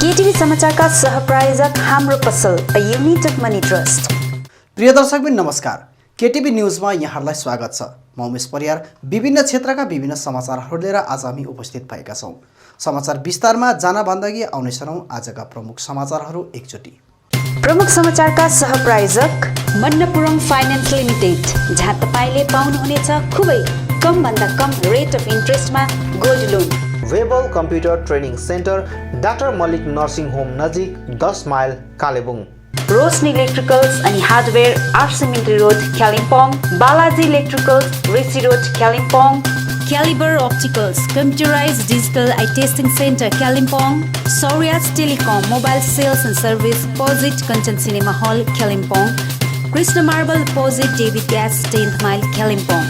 केटीभी समाचारका सहप्रायोजक हाम्रो पसल अ युनाइटेड मनी ट्रस्ट। प्रिय दर्शकबिन नमस्कार। केटीभी न्यूजमा यहाँहरूलाई स्वागत छ। म उमेश परियार। विभिन्न क्षेत्रका विभिन्न समाचारहरू लिएर आज हामी उपस्थित भएका छौँ। समाचार विस्तारमा जानभन्दा अघि आउने छौँ आजका प्रमुख समाचारहरू एकचोटि। प्रमुख समाचारका सहप्रायोजक मन्नपुरम फाइनान्स लिमिटेड, जहाँ तपाईले पाउनुहुनेछ खुबै कम भन्दा कम रेट अफ इन्ट्रेस्टमा gold loan. Webel computer training centre, doctor Mallick nursing home नजिक 10 माइल कालेबुङ। रोशनी इलेक्ट्रिकल्स अनि hardware RC Mintri road Kalimpong, Balaji electricals RC road Kalimpong, calibre opticals computerized digital eye testing centre Kalimpong, Saurya's telecom mobile sales and service opposite Kanchan cinema hall Kalimpong, Krishna marble opposite David gas 10th mile Kalimpong,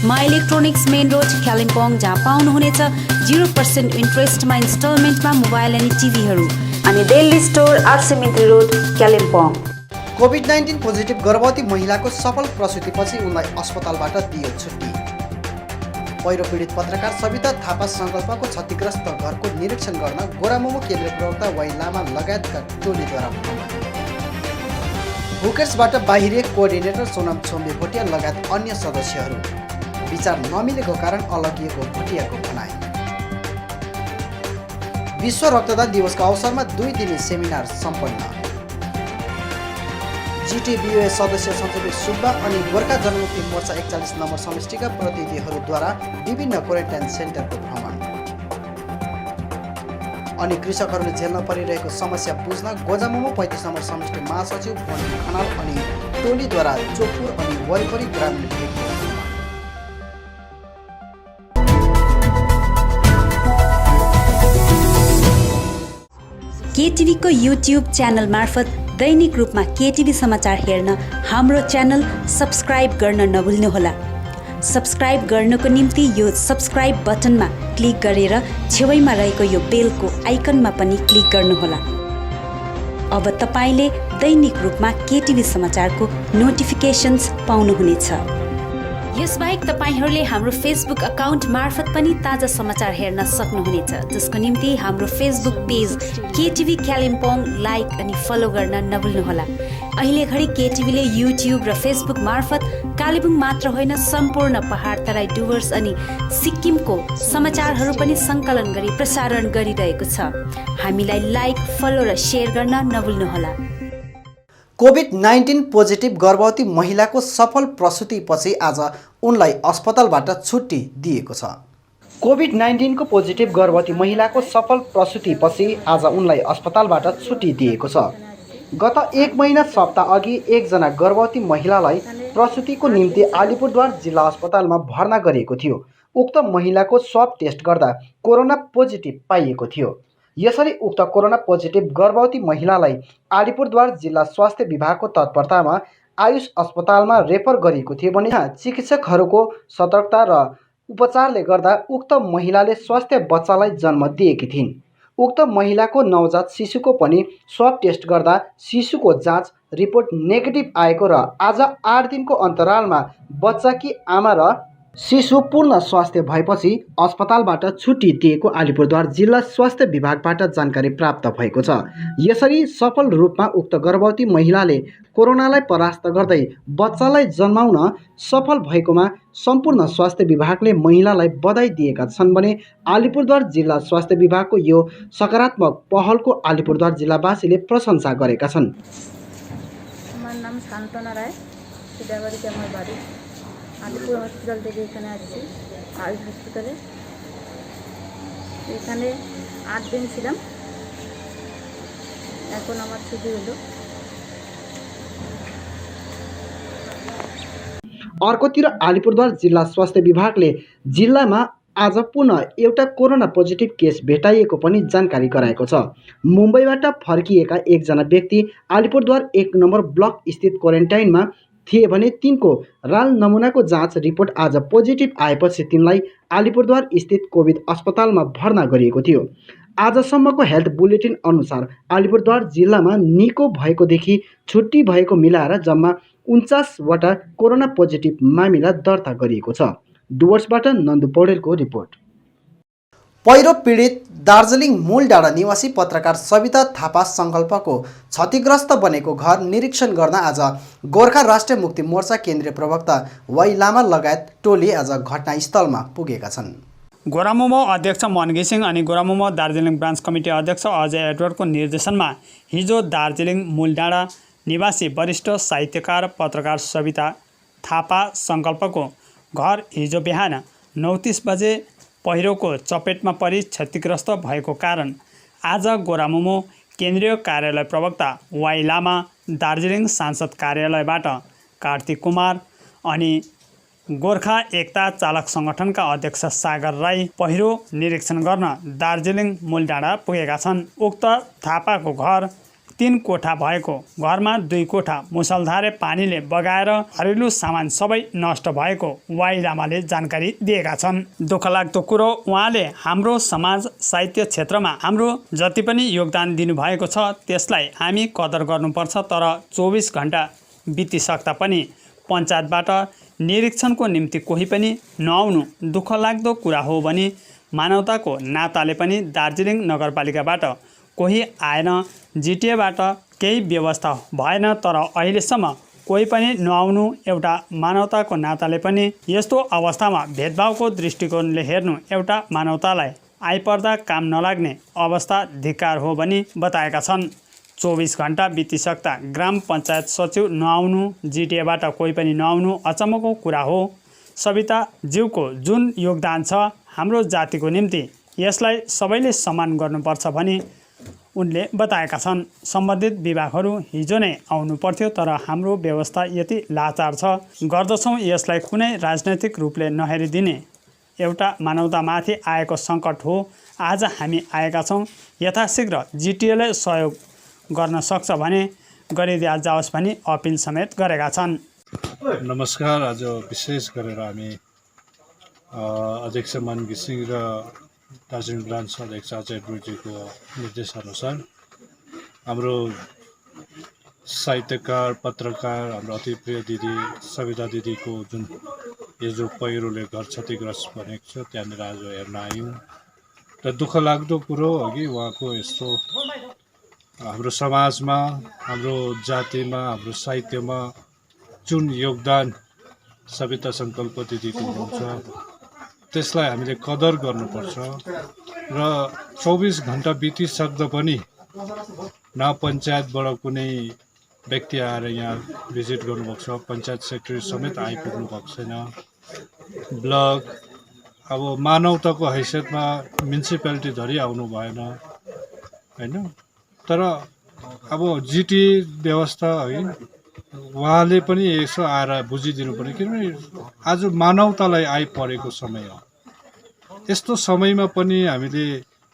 my electronics main road Kalimpong, जहाँ पाउनुहुनेछ 0% इन्ट्रेस्टमा इन्स्टलमेन्टमा mobile अनि टिभीहरू, अनि Delhi store RC Mintri road Kalimpong. कोभिड-19 positive गर्भवती महिलाको सफल प्रसुतिपछि उनलाई अस्पतालबाट दियो छुट्टी। पहिरो पीडित पत्रकार सविता थापा सङ्कल्पको क्षतिग्रस्त घरको निरीक्षण गर्न गोरामोमो केन्द्रीय प्रवक्ता वाइ लामा लगायतका टोलीद्वारा भ्रमण। हुकर्सबाट बाहिरिए कोअर्डिनेटर सोनम छोम्बे भोटिया लगायत अन्य सदस्यहरू, विचार नमिलेको कारण अलगिएको भोटियाको भनाइ। विश्व रक्तदान दिवसका अवसरमा 2 दिने सेमिनार सम्पन्न। जिटिबिओए सदस्य सञ्जीव सुब्बा अनि गोर्खा जनमुक्ति मोर्चा 41 नम्बर समष्टिका प्रतिनिधिहरूद्वारा विभिन्न क्वारेन्टाइन सेन्टरको भ्रमण। अनि कृषकहरूले झेल्न परिरहेको समस्या बुझ्न गोजामोमो 35 नम्बर समष्टि महासचिव पवन खनाल अनि टोलीद्वारा चोकपुर अनि वरिपरि ग्रामीण भेगको भ्रमण। केटिभीको युट्युब च्यानल मार्फत दैनिक रूपमा केटिभी समाचार हेर्न हाम्रो च्यानल सब्स्क्राइब गर्न नभुल्नुहोला। सब्स्क्राइब गर्नको निम्ति यो सब्स्क्राइब बटनमा क्लिक गरेर छेउमा रहेको यो बेलको आइकनमा पनि क्लिक गर्नुहोला। अब तपाईले दैनिक रूपमा केटिभी समाचारको नोटिफिकेसन्स पाउनुहुनेछ। यसबाहेक तपाईहरूले हाम्रो फेसबुक अकाउन्ट मार्फत पनि ताजा समाचार हेर्न सक्नुहुनेछ, जसको निम्ति हाम्रो Facebook page KTV Kalimpong like अनि फलो गर्न नभुल्नुहोला। अहिले घडी केटिभीले युट्युब र फेसबुक मार्फत कालेबुङ मात्र होइन, सम्पूर्ण पहाड तराई डुवर्स अनि सिक्किमको समाचारहरू पनि सङ्कलन गरी प्रसारण गरिरहेको छ। हामीलाई लाइक, फलो र सेयर गर्न नभुल्नुहोला। कोभिड-19 पोजिटिभ गर्भवती महिलाको सफल प्रसुतिपछि आज उनलाई अस्पतालबाट छुट्टी दिएको छ। कोभिड-19 को पोजिटिभ गर्भवती महिलाको सफल प्रसुतिपछि आज उनलाई अस्पतालबाट छुट्टी दिएको छ। गत 1 महिना सप्ताह अघि एकजना गर्भवती महिलालाई प्रसुतिको निम्ति अलिपुरद्वार जिल्ला अस्पतालमा भर्ना गरिएको थियो। उक्त महिलाको स्वाब टेस्ट गर्दा कोरोना पोजिटिभ पाइएको थियो। यसरी उक्त कोरोना पोजिटिभ गर्भवती महिलालाई अलिपुरद्वार जिल्ला स्वास्थ्य विभागको तत्परतामा आयुष अस्पतालमा रेफर गरिएको थियो भने चिकित्सकहरूको सतर्कता र उपचारले गर्दा उक्त महिलाले स्वास्थ्य बच्चालाई जन्म दिएकी थिइन्। उक्त महिलाको नवजात शिशुको पनि स्वाब टेस्ट गर्दा शिशुको जाँच रिपोर्ट नेगेटिभ आएको र आज 8 दिनको अन्तरालमा बच्चाकी आमा र शिशु पूर्ण स्वास्थ्य भएपछि अस्पतालबाट छुट्टी दिएको अलिपुरद्वार जिल्ला स्वास्थ्य विभागबाट जानकारी प्राप्त भएको छ। यसरी सफल रूपमा उक्त गर्भवती महिलाले कोरोनालाई परास्त गर्दै बच्चालाई जन्माउन सफल भएकोमा सम्पूर्ण स्वास्थ्य विभागले महिलालाई बधाई दिएका छन् भने अलिपुरद्वार जिल्ला स्वास्थ्य विभागको यो सकारात्मक पहलको अलिपुरद्वार जिल्लावासीले प्रशंसा गरेका छन्। আলিপুর হসপিটাল থেকে এখানে আসছি, আয়ুষ হসপিটালে। এখানে 8 দিন ছিলাম, এখন আমার ছুটি হলো। अर्कोतिर अलिपुरद्वार जिल्ला स्वास्थ्य विभागले जिल्लामा आज पुनः एउटा कोरोना पोजिटिभ केस भेटाइएको पनि जानकारी गराएको छ। मुम्बईबाट फर्किएका एकजना व्यक्ति अलिपुरद्वार 1 नम्बर ब्लक स्थित क्वारेन्टाइनमा थिए भने तिनको राल नमुनाको जाँच रिपोर्ट आज पोजिटिभ आएपछि तिनलाई अलिपुरद्वार स्थित कोभिड अस्पतालमा भर्ना गरिएको थियो। आजसम्मको हेल्थ बुलेटिन अनुसार अलिपुरद्वार जिल्लामा निको भएकोदेखि छुट्टी भएको मिलाएर जम्मा 49वटा कोरोना पोजिटिभ मामिला दर्ता गरिएको छ। डुवर्सबाट नन्दु पौडेलको रिपोर्ट। पहिरो पीडित दार्जिलिङ मूलडाँडा निवासी पत्रकार सविता थापा सङ्कल्पको क्षतिग्रस्त बनेको घर निरीक्षण गर्न आज गोर्खा राष्ट्रिय मुक्ति मोर्चा केन्द्रीय प्रवक्ता वाई लामा लगायत टोली आज घटनास्थलमा पुगेका छन्। गोरामुमो अध्यक्ष मन घिसिङ अनि गोरामुमो दार्जिलिङ ब्रान्च कमिटी अध्यक्ष अजय एडवर्डको निर्देशनमा हिजो दार्जिलिङ मूलडाँडा निवासी वरिष्ठ साहित्यकार पत्रकार सविता थापा सङ्कल्पको घर हिजो बिहान 9:30 बजे पहिरोको चपेटमा परि क्षतिग्रस्त भएको कारण आज गोरामुमो केन्द्रीय कार्यालय प्रवक्ता वाई लामा, दार्जिलिङ सांसद कार्यालयबाट कार्तिक कुमार अनि गोर्खा एकता चालक सङ्गठनका अध्यक्ष सागर राई पहिरो निरीक्षण गर्न दार्जिलिङ मूलडाँडा पुगेका छन्। उक्त थापाको घर 3 कोठा भएको घरमा 2 कोठा मुसलधारे पानीले बगाएर घरेलु सामान सबै नष्ट भएको वाई लामाले जानकारी दिएका छन्। दुःखलाग्दो कुरो उहाँले हाम्रो समाज साहित्य क्षेत्रमा हाम्रो जति पनि योगदान दिनुभएको छ त्यसलाई हामी कदर गर्नुपर्छ, तर 24 घण्टा बितिसक्दा पनि पञ्चायतबाट निरीक्षणको निम्ति कोही पनि नआउनु दुःखलाग्दो कुरा हो भने मानवताको नाताले पनि दार्जिलिङ नगरपालिकाबाट कोही आएन, जिटिएबाट केही व्यवस्था भएन, तर अहिलेसम्म कोही पनि नआउनु एउटा मानवताको नाताले पनि यस्तो अवस्थामा भेदभावको दृष्टिकोणले हेर्नु एउटा मानवतालाई आइपर्दा काम नलाग्ने अवस्था धिक्कार हो भनी बताएका छन्। 24 घण्टा बितिसक्दा ग्राम पञ्चायत सचिव नआउनु, जिटिएबाट कोही पनि नआउनु अचम्मको कुरा हो। सविता ज्यूको जुन योगदान छ हाम्रो जातिको निम्ति यसलाई सबैले सम्मान गर्नुपर्छ भनी उनले बताएका छन्। सम्बन्धित विभागहरू हिजो नै आउनु पर्थ्यो, तर हाम्रो व्यवस्था यति लाचार छ गर्दछौँ यसलाई कुनै राजनैतिक रूपले नहेरिदिने एउटा मानवतामाथि आएको सङ्कट हो। आज हामी आएका छौँ, यथाशीघ्र जिटिएले सहयोग गर्न सक्छ भने गरिदिया जाओस् भनी अपिल समेत गरेका छन्। नमस्कार। आज विशेष गरेर हामी अध्यक्ष मन घिसिङ र दार्जिलिङ ब्रान्च अध्यक्ष अजय एडवर्डजीको निर्देशअनुसार हाम्रो साहित्यकार पत्रकार हाम्रो अति प्रिय दिदी सविता दिदीको जुन यो पहिरोले घर क्षतिग्रस्त बनेको छ त्यहाँनिर आज हेर्न आयौँ र दुःख लाग्दो कुरो हो कि उहाँको यस्तो हाम्रो समाजमा, हाम्रो जातिमा, हाम्रो साहित्यमा जुन योगदान सविता सङ्कल्प दिदीको हुन्छ त्यसलाई हामीले कदर गर्नुपर्छ र 24 घण्टा बितिसक्दा पनि न पञ्चायतबाट कुनै व्यक्ति आएर यहाँ भिजिट गर्नुभएको छ, पञ्चायत सेक्रेटरी समेत आइपुग्नु भएको छैन। ब्लक अब मानवताको हैसियतमा म्युनिसिपालिटी धरि आउनु भएन हैन, तर अब जिटी व्यवस्था है उहाँले पनि यसो आएर बुझिदिनु पर्यो, किनभने आज मानवतालाई आइपरेको समय हो। यस्तो समयमा पनि हामीले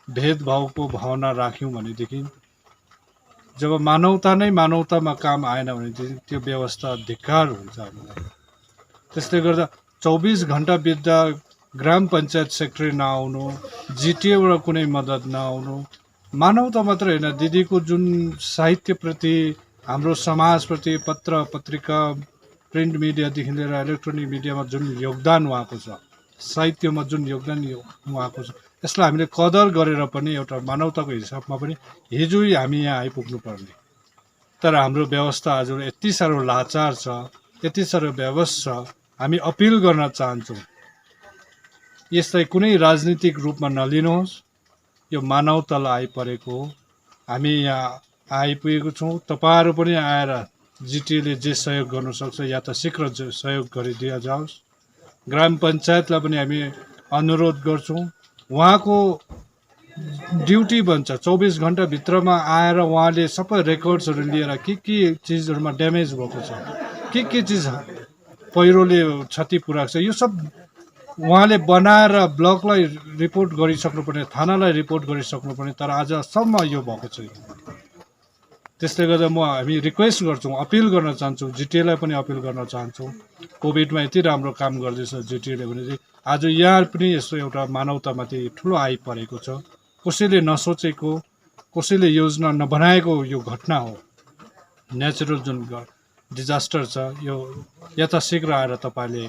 भेदभावको भावना राख्यौँ भनेदेखि जब मानवता नै मानवतामा काम आएन भनेदेखि त्यो व्यवस्था धिक्कार हुन्छ हामीलाई। त्यसले गर्दा 24 घण्टा बित्दा ग्राम पञ्चायत सेक्रेटरी नआउनु, जिटिएबाट कुनै मद्दत नआउनु, मानवता मात्र होइन दिदीको जुन साहित्यप्रति, हाम्रो समाजप्रति, पत्र पत्रिका, प्रिन्ट मिडियादेखि लिएर इलेक्ट्रोनिक मिडियामा जुन योगदान उहाँको छ, साहित्यमा जुन योगदान उहाँको छ, यसलाई हामीले कदर गरेर पनि एउटा मानवताको हिसाबमा पनि हिजोै हामी यहाँ आइपुग्नु पर्ने। तर हाम्रो व्यवस्था आज यति साह्रो लाचार छ, यति साह्रो व्यवस्था छ। हामी अपिल गर्न चाहन्छौँ यसलाई कुनै राजनीतिक रूपमा नलिनुहोस्, यो मानवतालाई आइपरेको हो। हामी यहाँ आइपुगेको छौँ, तपाईँहरू पनि आएर जिटिएले जे सहयोग गर्न सक्छ या त शीघ्र सहयोग गरिदिया जाओस्। ग्राम पञ्चायतलाई पनि हामी अनुरोध गर्छौँ, उहाँको ड्युटी बन्छ 24 घण्टा भित्रमा आएर उहाँले सबै रेकर्ड्सहरू लिएर के चिजहरूमा ड्यामेज भएको छ, के चिज पहिरोले क्षति पुर्याएको छ, यो सब उहाँले बनाएर ब्लकलाई रिपोर्ट गरिसक्नुपर्ने, थानालाई रिपोर्ट गरिसक्नुपर्ने, तर आजसम्म यो भएको छैन। त्यसले गर्दा हामी रिक्वेस्ट गर्छौँ, अपिल गर्न चाहन्छौँ, जिटिएलाई पनि अपिल गर्न चाहन्छौँ। कोभिडमा यति राम्रो काम गर्दैछ जिटिएले भने आज यहाँ पनि यस्तो एउटा मानवतामाथि ठुलो आइपरेको छ। कसैले नसोचेको, कसैले योजना नबनाएको यो घटना हो। नेचुरल जुन डिजास्टर छ यो यथाशीघ्र आएर तपाईँले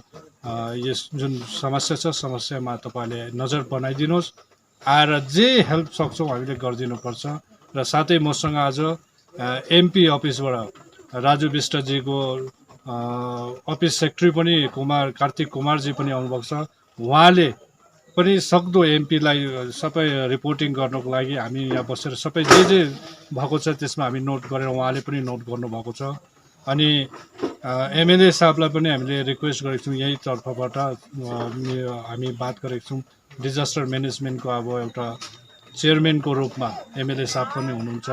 यस जुन समस्या छ समस्यामा तपाईँले नजर बनाइदिनुहोस् आएर जे हेल्प सक्छौँ हामीले गरिदिनुपर्छ र साथै मसँग आज एमपी अफिसबाट राजु विष्टजीको अफिस सेक्रेटरी पनि कार्तिक कुमारजी पनि आउनुभएको छ। उहाँले पनि सक्दो एमपीलाई सबै रिपोर्टिङ गर्नको लागि हामी यहाँ बसेर सबै जे भएको छ त्यसमा हामी नोट गरेर उहाँले पनि नोट गर्नुभएको छ। अनि एमएलए साहबलाई पनि हामीले रिक्वेस्ट गरेको छौँ, यही तर्फबाट हामी बात गरेको छौँ। डिजास्टर म्यानेजमेन्टको अब एउटा चेयरम्यानको रूपमा एमएलए साहब पनि हुनुहुन्छ,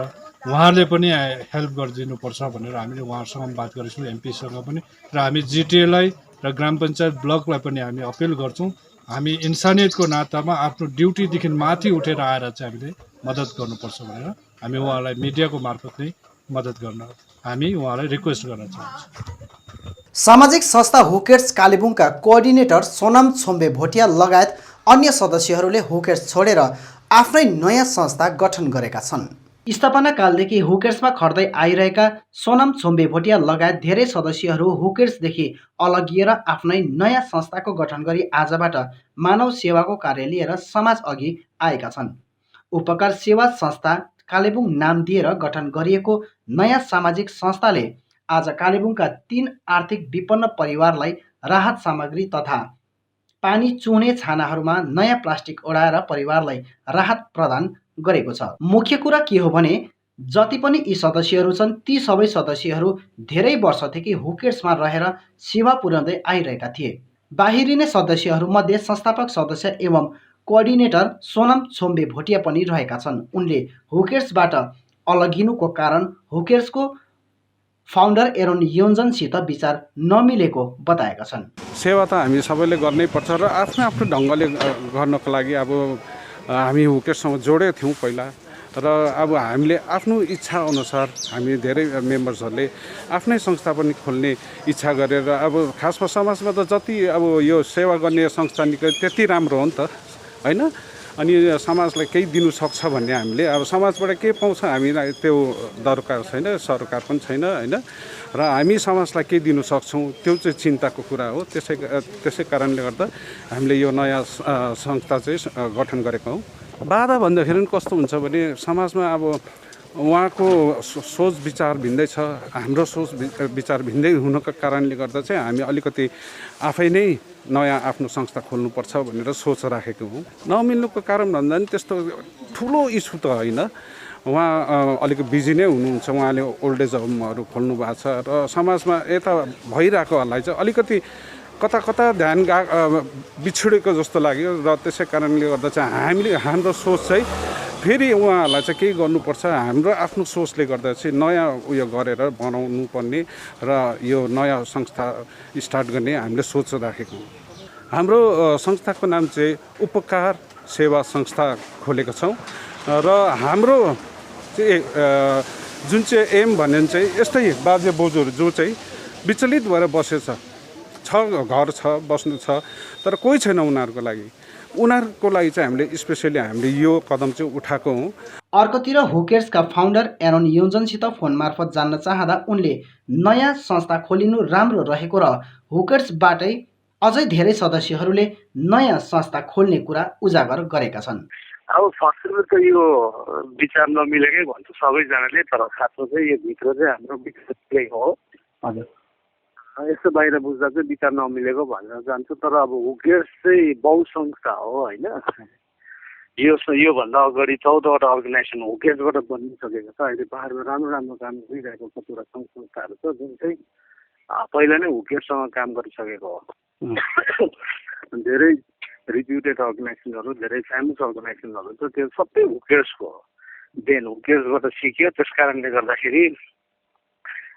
उहाँले पनि हेल्प गरिदिनुपर्छ भनेर हामीले उहाँहरूसँग बात गरेको छौँ, एमपीसँग पनि। र हामी जिटिएलाई र ग्राम पञ्चायत ब्लकलाई पनि हामी अपिल गर्छौँ, हामी इन्सानियतको नातामा आफ्नो ड्युटीदेखि माथि उठेर आएर चाहिँ हामीले मद्दत गर्नुपर्छ भनेर हामी उहाँलाई मिडियाको मार्फत नै मद्दत गर्न हामी उहाँलाई रिक्वेस्ट गर्न चाहन्छौँ। सामाजिक संस्था हुकेर्स कालेबुङका कोअर्डिनेटर सोनाम छोम्बे भोटिया लगायत अन्य सदस्यहरूले हुकेर्स छोडेर आफ्नै नयाँ संस्था गठन गरेका छन्। स्थापना कालदेखि हुकेर्समा खट्दै आइरहेका सोनाम छोम्बे भोटिया लगायत धेरै सदस्यहरू हुकेर्सदेखि अलगिएर आफ्नै नयाँ संस्थाको गठन गरी आजबाट मानव सेवाको कार्य लिएर समाज अघि आएका छन्। उपकार सेवा संस्था कालेबुङ नाम दिएर गठन गरिएको नयाँ सामाजिक संस्थाले आज कालेबुङका 3 आर्थिक विपन्न परिवारलाई राहत सामग्री तथा पानी चुहुने छानाहरूमा नयाँ प्लास्टिक ओढाएर परिवारलाई राहत प्रदान गरेको छ। मुख्य कुरा के हो भने जति पनि यी सदस्यहरू छन् ती सबै सदस्यहरू धेरै वर्षदेखि हुकेर्समा रहेर सेवा पुर्याउँदै आइरहेका थिए। बाहिरिने सदस्यहरूमध्ये संस्थापक सदस्य एवं कोअर्डिनेटर सोनाम छोम्बे भोटिया पनि रहेका छन्। उनले हुकेर्सबाट अलगिनुको कारण हुकेर्सको फाउन्डर एरोन योन्जनसित विचार नमिलेको बताएका छन्। सेवा त हामी सबैले गर्नै पर्छ र आफ्नो आफ्नो ढङ्गले गर्नको लागि अब हामी हुकेर्ससँग जोडेको थियौँ पहिला, र अब हामीले आफ्नो इच्छा अनुसार हामी धेरै मेम्बर्सहरूले आफ्नै संस्था पनि खोल्ने इच्छा गरेर अब खासमा समाजमा त जति अब यो सेवा गर्ने संस्था निकै त्यति राम्रो हो नि त होइन। अनि समाजलाई केही दिनु सक्छ भन्ने हामीले अब समाजबाट के पाउँछ हामीलाई त्यो दरकार छैन, सरकार पनि छैन होइन। र हामी समाजलाई के दिनु सक्छौँ त्यो चाहिँ चिन्ताको कुरा हो। त्यसै कारणले गर्दा हामीले यो नयाँ संस्था चाहिँ गठन गरेको हौँ। बाधा भन्दाखेरि कस्तो हुन्छ भने समाजमा अब उहाँको सोच विचार भिन्दै छ, हाम्रो सोच विचार भिन्दै हुनुको कारणले गर्दा चाहिँ हामी अलिकति आफै नै नयाँ आफ्नो संस्था खोल्नुपर्छ भनेर सोच राखेको हौँ। नमिल्नुको कारण भन्दा पनि त्यस्तो ठुलो इस्यु त होइन, उहाँ अलिक बिजी नै हुनुहुन्छ, उहाँले ओल्ड एज होमहरू खोल्नु भएको छ र समाजमा यता भइरहेकोहरूलाई चाहिँ अलिकति कता कता ध्यान बिछुडेको जस्तो लाग्यो र त्यसै कारणले गर्दा चाहिँ हाम्रो सोच चाहिँ फेरि उहाँहरूलाई चाहिँ केही गर्नुपर्छ, हाम्रो आफ्नो सोचले गर्दा चाहिँ नयाँ उयो गरेर बनाउनु पर्ने र यो नयाँ संस्था स्टार्ट गर्ने हामीले सोच राखेको हौँ। हाम्रो संस्थाको नाम चाहिँ उपकार सेवा संस्था खोलेको छौँ र हाम्रो चाहिँ जुन चाहिँ एम भन्ने चाहिँ यस्तै बाजे बोजूहरू जो चाहिँ विचलित भएर बसेछ घर छ बस्नु छ तर कोही छैन उनीहरूको लागि चाहिँ हामीले स्पेसली हामीले यो कदम चाहिँ उठाएको हौँ। अर्कोतिर हुकेर्सका फाउन्डर एरोन योन्जनसित फोन मार्फत जान्न चाहँदा उनले नयाँ संस्था खोलिनु राम्रो रहेको र हुकेर्सबाटै अझै धेरै सदस्यहरूले नयाँ संस्था खोल्ने कुरा उजागर गरेका छन्। अब फर्स्टमा त यो विचार नमिलेकै भन्छ सबैजनाले, तर खासमा चाहिँ यो भित्र चाहिँ हाम्रो विचार हो। हजुर, यस्तो बाहिर बुझ्दा चाहिँ विचार नमिलेको भनेर जान्छ, तर अब हुकेर्स चाहिँ बहुसंस्था हो होइन। योभन्दा अगाडि 14वटा अर्गनाइजेसन हुकेर्सबाट बनिसकेको छ। अहिले पहाडमा राम्रो राम्रो काम गरिरहेको कतिवटा संस्थाहरू छ जुन चाहिँ पहिला नै हुकेर्ससँग काम गरिसकेको हो। धेरै रिप्युटेड अर्गनाइजेसनहरू, धेरै फेमस अर्गनाइजेसनहरू छ, त्यो सबै हुकेर्सको हो। देन हुकेर्सबाट सिक्यो। त्यस कारणले गर्दाखेरि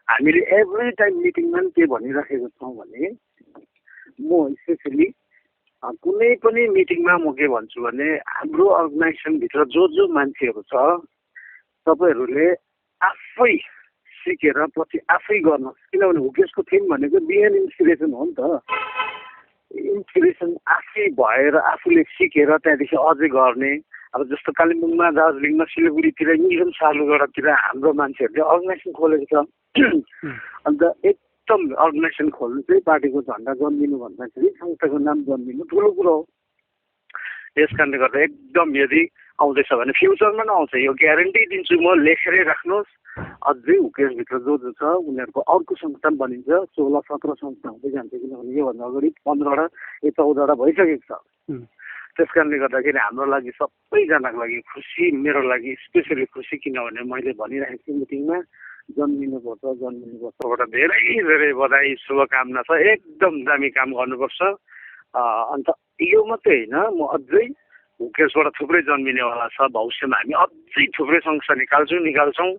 हामीले एभ्री टाइम मिटिङमा पनि के भनिराखेको छौँ भने म स्पेसली कुनै पनि मिटिङमा म के भन्छु भने हाम्रो अर्गनाइजेसनभित्र जो मान्छेहरू छ तपाईँहरूले आफै सिकेर पछि आफै गर्नुहोस्। किनभने हुकेर्सको थिम भनेको बिएन इन्सपिरेसन हो नि त। इन्सपिरेसन आफै भएर आफूले सिकेर त्यहाँदेखि अझै गर्ने। अब जस्तो कालिम्पोङमा, दार्जिलिङमा, सिलगढीतिर, इभन सालुगढातिर हाम्रो मान्छेहरूले अर्गनाइजेसन खोलेको छ। अन्त एकदम अर्गनाइजेसन खोल्नु चाहिँ पार्टीको झन्डा जन्मिनु भन्दाखेरि संस्थाको नाम जन्मिनु ठुलो कुरो हो। त्यस कारणले गर्दा एकदम यदि आउँदैछ भने फ्युचरमा नै आउँछ, यो ग्यारेन्टी दिन्छु म, लेखेरै राख्नुहोस्। अझै हुकेसभित्र जो छ उनीहरूको अर्को संस्था बनिन्छ, 16-17 संस्था हुँदै जान्छ, किनभने योभन्दा अगाडि 15वटा 14वटा भइसकेको छ। त्यस कारणले गर्दाखेरि हाम्रो लागि सबैजनाको लागि खुसी, मेरो लागि स्पेसली खुसी, किनभने मैले भनिरहेको छु मिटिङमा जन्मिनुपर्छ। धेरै धेरै बधाई, शुभकामना छ, एकदम दामी काम गर्नुपर्छ। अन्त यो मात्रै होइन, म अझै हुकेसबाट थुप्रै जन्मिनेवाला छ, भविष्यमा हामी अझै थुप्रै संस्था निकाल्छौँ।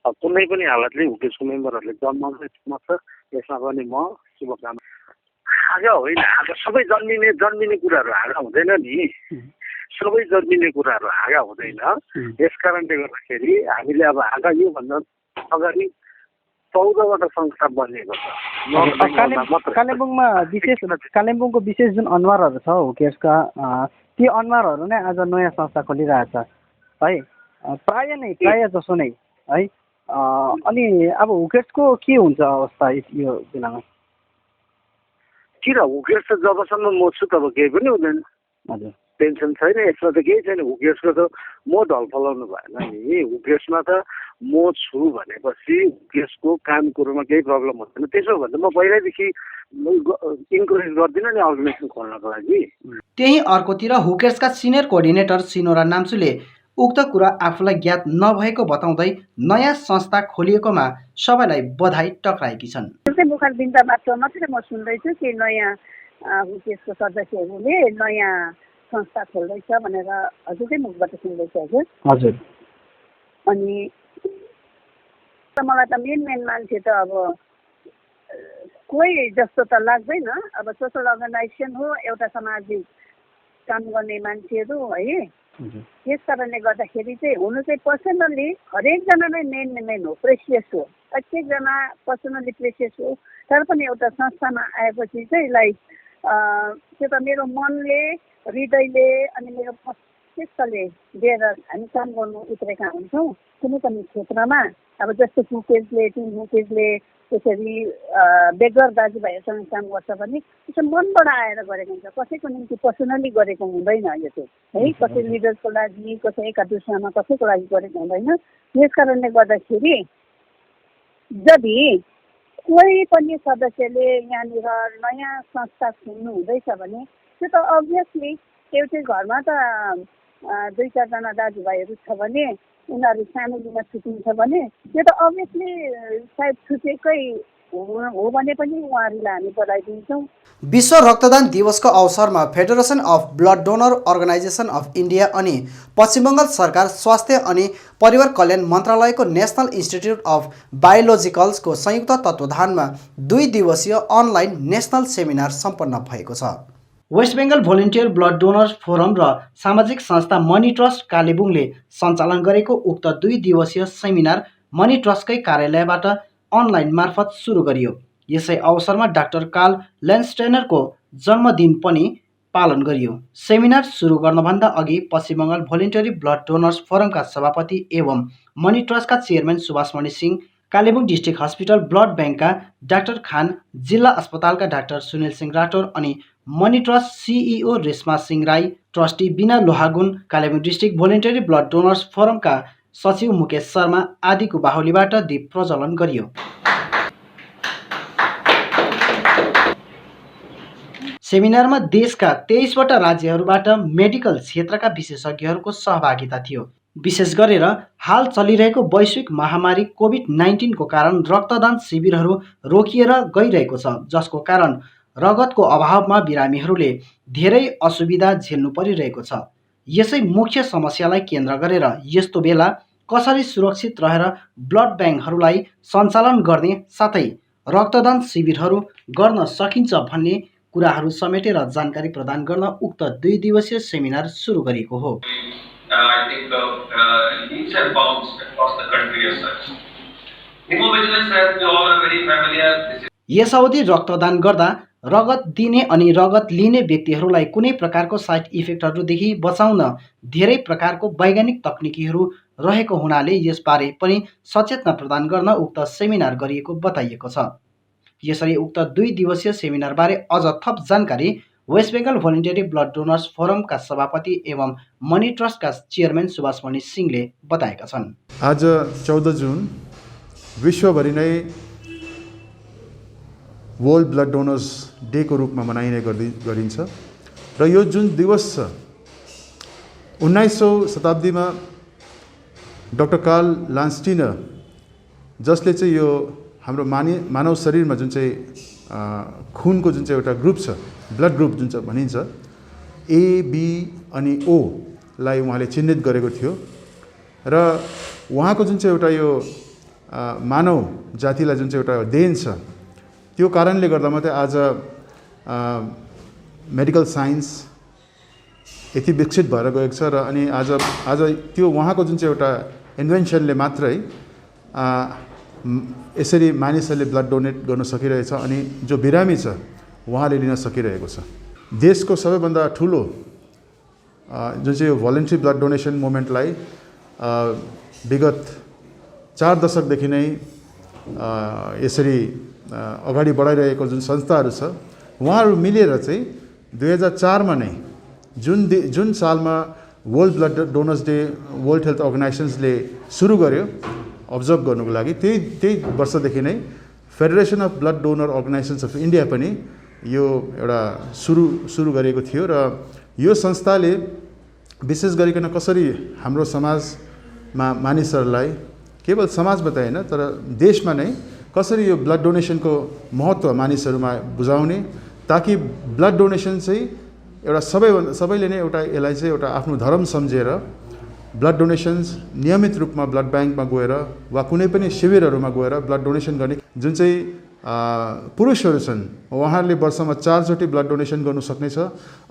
कुनै पनि हालतले हुकेसको मेम्बरहरूले जन्माउनु छ, यसमा पनि म शुभकामना। आगा होइन, आगा सबै जन्मिने कुराहरू आगा हुँदैन नि, सबै जन्मिने कुराहरू आगा हुँदैन। यस कारणले गर्दाखेरि हामीले अब आगा योभन्दा अगाडि 14वटा संस्था बनिएको छ। कालिम्पोङको विशेष जुन अनुहारहरू छ हुकेसका, ती अनुहारहरू नै आज नयाँ संस्था खोलिरहेछ है, प्राय जसो नै है। अनि अब हुकेसको के हुन्छ अवस्था यो बेलामा? किन हुकेस त जबसम्म म छु तब केही पनि हुँदैन, हजुर टेन्सन छैन, यसमा त केही छैन। हुकेसको त म ढल फलाउनु भएन नि, हुकेसमा त म छु भनेपछि हुकेसको काम कुरोमा केही प्रब्लम हुँदैन। त्यसो भने म पहिल्यैदेखि इन्करेज गर्दिनँ नि अर्गनाइजेसन खोल्नको लागि। त्यही अर्कोतिर हुकेसका सिनियर कोअर्डिनेटर सिनोरा नाम्चुले उक्त कुरा आफूलाई ज्ञात नभएको बताउँदै नयाँ संस्था खोलिएकोमा सबैलाई बधाई टक्राएकी छन्। बुखार बिन्दाबाट मात्रै म सुन्दैछु कि नयाँ हुकेसको सदस्यहरूले नयाँ संस्था खोल्दैछ भनेर हजुरकै मुखबाट सुन्दैछु। हजुर अनि मलाई त मेन मान्छे त अब कोही जस्तो त लाग्दैन। अब सोसल अर्गनाइजेसन हो, एउटा सामाजिक काम गर्ने मान्छेहरू है। यस कारणले गर्दाखेरि चाहिँ हुनु चाहिँ पर्सनल्ली हरेकजना नै मेन हो, प्रेसियस हो, प्रत्येकजना पर्सनल्ली प्रेसियस हो। तर पनि एउटा संस्थामा आएपछि चाहिँ लाइक त्यो त मेरो मनले, हृदयले अनि मेरो मस्तिष्कले दिएर हामी काम गर्नु उत्रेका हुन्छौँ कुनै पनि क्षेत्रमा। अब जस्तो हुकेसले, टिम हुकेसले त्यसरी बेगर दाजुभाइहरूसँग काम गर्छ भने त्यो मनबाट आएर गरेको हुन्छ, कसैको निम्ति पर्सनली गरेको हुँदैन यो चाहिँ है। कसै लिडर्सको लागि, कसै एका दुसरामा कसैको लागि गरेको हुँदैन। यस कारणले गर्दाखेरि यदि कोही पनि सदस्यले यहाँनिर नयाँ संस्था खोल्नु हुँदैछ भने त्यो त अभियसली एउटै घरमा त 2-4जना दाजुभाइहरू छ भने उनीहरू फ्यामिलीमा छुटिन्छ भने त्यो त अभियसली सायद छुटेकै हो भने पनि उहाँहरूलाई हामी बधाई दिन्छौँ। विश्व रक्तदान दिवसको अवसरमा federation of blood donor organisation of India अनि पश्चिम बङ्गाल सरकार स्वास्थ्य अनि परिवार कल्याण मन्त्रालयको नेसनल इन्स्टिट्युट अफ बायोलोजिकल्सको संयुक्त तत्त्वावधानमा 2 दिवसीय अनलाइन नेसनल सेमिनार सम्पन्न भएको छ। West Bengal volunteer blood donors forum र सामाजिक संस्था मनी ट्रस्ट कालेबुङले सञ्चालन गरेको उक्त 2 दिवसीय सेमिनार मनी ट्रस्टकै कार्यालयबाट अनलाइन मार्फत सुरु गरियो। यसै अवसरमा डाक्टर कार्ल लेन्स्टेनरको जन्मदिन पनि पालन गरियो। सेमिनार सुरु गर्नभन्दा अघि पश्चिम बङ्गाल भोलिन्टरी ब्लड डोनर्स फोरमका सभापति एवं मनी ट्रस्टका chairman Subhashmani Singh, Kalebung district hospital blood ब्याङ्कका डाक्टर खान, जिल्ला अस्पतालका डाक्टर सुनिल सिंह राठौर अनि Mani trust CEO Reshma Singh Rai, trustee Bina Lohagun, Kalebung district voluntary blood donors फोरमका सचिव मुकेश शर्मा आदिको बाहुलीबाट दीप प्रज्वलन गरियो। सेमिनारमा देशका 23वटा राज्यहरूबाट मेडिकल क्षेत्रका विशेषज्ञहरूको सहभागिता थियो। विशेष गरेर हाल चलिरहेको वैश्विक महामारी कोभिड-19 को कारण रक्तदान शिविरहरू रोकिएर गइरहेको छ, जसको कारण रगतको अभावमा बिरामीहरूले धेरै असुविधा झेल्नु परिरहेको छ। यसै मुख्य समस्यालाई केन्द्र गरेर यस्तो बेला कसरी सुरक्षित रहेर ब्लड ब्याङ्कहरूलाई सञ्चालन गर्ने साथै रक्तदान शिविरहरू गर्न सकिन्छ भन्ने कुराहरू समेटेर जानकारी प्रदान गर्न उक्त 2 दिवसीय सेमिनार सुरु गरेको हो। यस अवधि रक्तदान गर्दा रगत दिने अनि रगत लिने व्यक्तिहरूलाई कुनै प्रकारको साइड इफेक्टहरूदेखि बचाउन धेरै प्रकारको वैज्ञानिक तकनिकीहरू रहेको हुनाले यसबारे पनि सचेतना प्रदान गर्न उक्त सेमिनार गरिएको बताइएको छ। यसरी उक्त 2 दिवसीय सेमिनारबारे अझ थप जानकारी वेस्ट बेङ्गल भोलिन्टियरी ब्लड डोनर्स फोरमका सभापति एवं मनी ट्रस्टका चेयरम्यान सुभाषमणि सिंहले बताएका छन्। आज 14 जुन विश्वभरि नै वर्ल्ड ब्लड डोनर्स डेको रूपमा मनाइने गरिन्छ र यो जुन दिवस छ 19औं शताब्दीमा डाक्टर कार्ल लान्स्टिनर जसले चाहिँ यो हाम्रो मानव शरीरमा जुन चाहिँ खुनको जुन चाहिँ एउटा ग्रुप छ ब्लड ग्रुप जुन चाहिँ भनिन्छ ए बी अनि ओ लाई उहाँले चिन्हित गरेको थियो र उहाँको जुन चाहिँ एउटा यो मानव जातिलाई जुन चाहिँ एउटा देन छ त्यो कारणले गर्दा मात्रै आज मेडिकल साइन्स यति विकसित भएर गएको छ र अनि आज त्यो उहाँको जुन चाहिँ एउटा इन्भेन्सनले मात्रै यसरी मानिसहरूले ब्लड डोनेट गर्न सकिरहेछ अनि जो बिरामी छ उहाँले लिन सकिरहेको छ। देशको सबैभन्दा ठुलो जुन चाहिँ यो भोलिन्ट्री ब्लड डोनेसन मुभमेन्टलाई विगत 4 दशकदेखि नै यसरी अगाडि बढाइरहेको जुन संस्थाहरू छ उहाँहरू मिलेर चाहिँ 2004 मा नै जुन सालमा world blood donors day world health अर्गनाइजेसन्सले सुरु गर्यो अब्जर्भ गर्नुको लागि त्यही वर्षदेखि नै federation of blood donor organisations of India पनि यो एउटा सुरु गरेको थियो र यो संस्थाले विशेष गरिकन कसरी हाम्रो समाजमा मानिसहरूलाई केवल समाज मात्रै हैन तर देशमा नै कसरी यो ब्लड डोनेसनको महत्त्व मानिसहरूमा बुझाउने ताकि ब्लड डोनेसन चाहिँ एउटा सबैले नै एउटा यसलाई चाहिँ एउटा आफ्नो धर्म सम्झेर ब्लड डोनेसन्स नियमित रूपमा ब्लड ब्याङ्कमा गएर वा कुनै पनि शिविरहरूमा गएर ब्लड डोनेसन गर्ने जुन चाहिँ पुरुषहरू छन् उहाँहरूले वर्षमा 4 चोटि ब्लड डोनेसन गर्नु सक्नेछ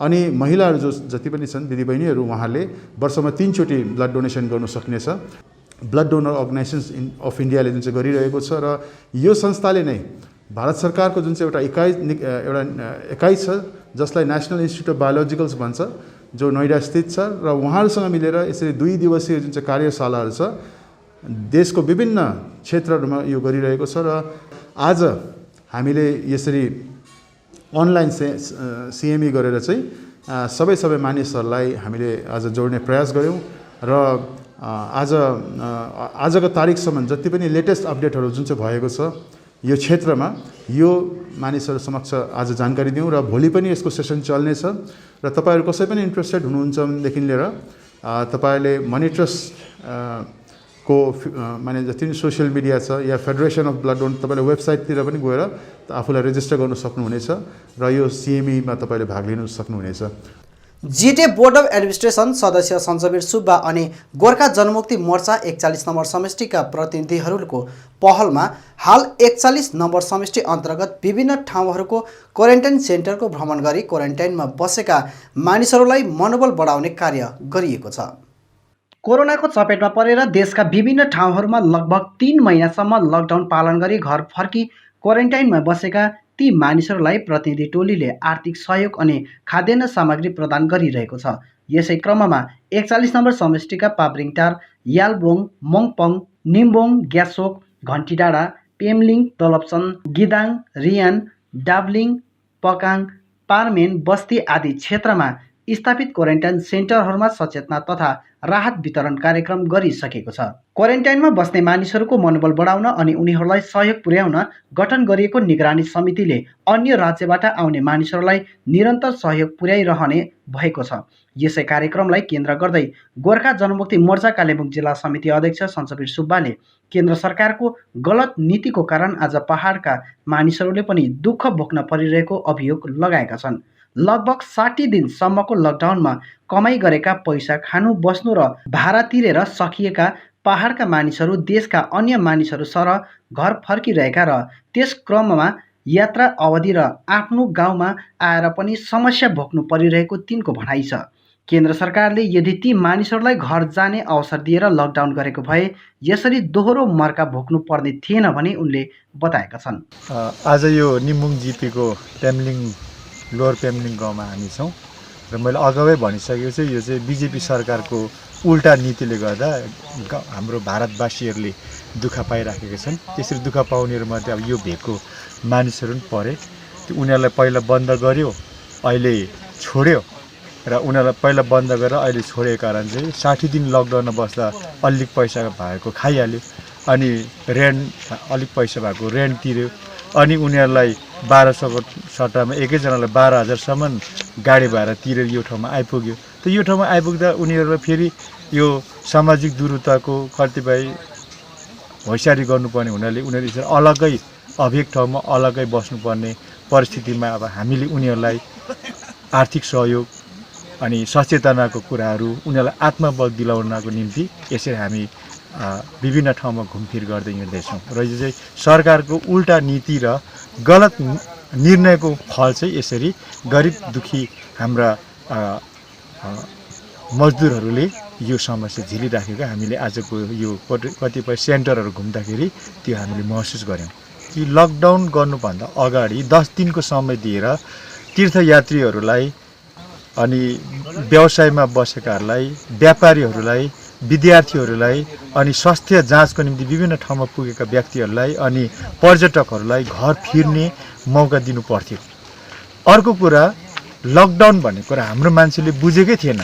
अनि महिलाहरू जो जति पनि छन् दिदीबहिनीहरू उहाँहरूले वर्षमा 3 चोटि ब्लड डोनेसन गर्नु सक्नेछ। ब्लड डोनर अर्गनाइजेसन्स अफ इन्डियाले जुन चाहिँ गरिरहेको छ र यो संस्थाले नै भारत सरकारको जुन चाहिँ एउटा एकाइ छ जसलाई नेसनल इन्स्टिट्युट अफ बायोलोजिकल्स भन्छ जो नोइडा स्थित छ र उहाँहरूसँग मिलेर यसरी 2 दिवसीय जुन चाहिँ कार्यशालाहरू छ देशको विभिन्न क्षेत्रहरूमा यो गरिरहेको छ र आज हामीले यसरी अनलाइन सिएमई गरेर चाहिँ सबै मानिसहरूलाई हामीले आज जोड्ने प्रयास गऱ्यौँ र आजको तारिकसम्म जति पनि लेटेस्ट अपडेटहरू जुन चाहिँ भएको छ यो क्षेत्रमा यो मानिसहरू समक्ष आज जानकारी दिउँ र भोलि पनि यसको सेसन चल्नेछ र तपाईहरु कसै पनि इन्ट्रेस्टेड हुनुहुन्छ देखि लिएर तपाईहरुले मनी ट्रस्ट को माने जति पनि सोशल मिडिया छ या फेडरेसन अफ ब्लड डोनर तपाईले वेबसाइटतिर पनि गएर आफूलाई रेजिस्टर गर्न सक्नुहुनेछ र यो सीएमई मा तपाईले भाग लिन सक्नुहुनेछ। जिटिए बोर्ड अफ एडमिनिस्ट्रेसन सदस्य सञ्चबीर सुब्बा अनि गोर्खा जनमुक्ति मोर्चा 41 नम्बर समष्टिका प्रतिनिधिहरूको पहलमा हाल 41 नम्बर समष्टि अन्तर्गत विभिन्न ठाउँहरूको क्वारेन्टाइन सेन्टरको भ्रमण गरी क्वारेन्टाइनमा बसेका मानिसहरूलाई मनोबल बढाउने कार्य गरिएको छ। कोरोनाको चपेटमा परेर देशका विभिन्न ठाउँहरूमा लगभग 3 महिनासम्म लकडाउन पालन गरी घर फर्की क्वारेन्टाइनमा बसेका ती मानिसहरूलाई प्रतिनिधि टोलीले आर्थिक सहयोग अनि खाद्यान्न सामग्री प्रदान गरिरहेको छ। यसै क्रममा 41 नम्बर समष्टिका पाब्रिङटार, यालबोङ, मङपङ, निम्बोङ, ग्यासोक, घन्टीडाँडा, पेमलिङ, तलपसन, गिदाङ, रियान, डाब्लिङ, पकाङ, पारमेन, बस्ती आदि क्षेत्रमा स्थापित क्वारेन्टाइन सेन्टरहरूमा सचेतना तथा राहत वितरण कार्यक्रम गरिसकेको छ। क्वारेन्टाइनमा बस्ने मानिसहरूको मनोबल बढाउन अनि उनीहरूलाई सहयोग पुर्याउन गठन गरिएको निगरानी समितिले अन्य राज्यबाट आउने मानिसहरूलाई निरन्तर सहयोग पुर्याइरहने भएको छ। यसै कार्यक्रमलाई केन्द्र गर्दै गोर्खा जनमुक्ति मोर्चा कालेबुङ जिल्ला समिति अध्यक्ष सञ्चबीर सुब्बाले केन्द्र सरकारको गलत नीतिको कारण आज पहाडका मानिसहरूले पनि दुःख भोग्न परिरहेको अभियोग लगाएका छन्। लगभग 60 दिनसम्मको लकडाउनमा कमाई गरेका पैसा खानु बस्नु र भाडा तिरेर सकिएका पहाडका मानिसहरू देशका अन्य मानिसहरू सरह घर फर्किरहेका र त्यस क्रममा यात्रा अवधि र आफ्नो गाउँमा आएर पनि समस्या भोग्नु परिरहेको तिनको भनाइ छ। केन्द्र सरकारले यदि ती मानिसहरूलाई घर जाने अवसर दिएर लकडाउन गरेको भए यसरी दोहोरो मर्का भोग्नु पर्ने थिएन भने उनले बताएका छन्। आज यो निम्बुङ जिपीको पेमलिङ लोवर पेमलिङ गाउँमा हामी छौँ र मैले अगावै भनिसकेको छु, यो चाहिँ बिजेपी सरकारको उल्टा नीतिले गर्दा हाम्रो भारतवासीहरूले दुःख पाइराखेका छन्। त्यसरी दुःख पाउनेहरूमध्ये अब यो भेगको मानिसहरू पनि परे। त्यो उनीहरूलाई पहिला बन्द गर्यो, अहिले छोड्यो र उनीहरूलाई पहिला बन्द गरेर अहिले छोडेको कारण चाहिँ 60 दिन लकडाउनमा बस्दा अलिक पैसा भएको खाइहाल्यो अनि रेन्ट अलिक पैसा भएको रेन्ट तिर्यो अनि उनीहरूलाई 1200 को सट्टामा एकैजनालाई 12,000सम्म गाडी भाडा तिरेर यो ठाउँमा आइपुग्यो। त यो ठाउँमा आइपुग्दा उनीहरूलाई फेरि यो सामाजिक दूरताको कतिपय होसियारी गर्नुपर्ने हुनाले उनीहरू यसरी अलग्गै अभेक ठाउँमा अलग्गै बस्नुपर्ने परिस्थितिमा अब हामीले उनीहरूलाई आर्थिक सहयोग अनि सचेतनाको कुराहरू उनीहरूलाई आत्मबल दिलाउनको निम्ति यसरी हामी विभिन्न ठाउँमा घुमफिर गर्दै हिँड्दैछौँ र यो चाहिँ सरकारको उल्टा नीति र गलत निर्णयको फल चाहिँ यसरी गरिब दुखी हाम्रा मजदुरहरूले यो समस्या झेलिराखेको हामीले आजको यो कतिपय सेन्टरहरू घुम्दाखेरि त्यो हामीले महसुस गऱ्यौँ कि लकडाउन गर्नुभन्दा अगाडि 10 दिनको समय दिएर तीर्थयात्रीहरूलाई अनि व्यवसायमा बसेकाहरूलाई व्यापारीहरूलाई विद्यार्थीहरूलाई अनि स्वास्थ्य जाँचको निम्ति विभिन्न ठाउँमा पुगेका व्यक्तिहरूलाई अनि पर्यटकहरूलाई घर फिर्ने मौका दिनु पर्थ्यो। अर्को कुरा लकडाउन भन्ने कुरा हाम्रो मान्छेले बुझेकै थिएन।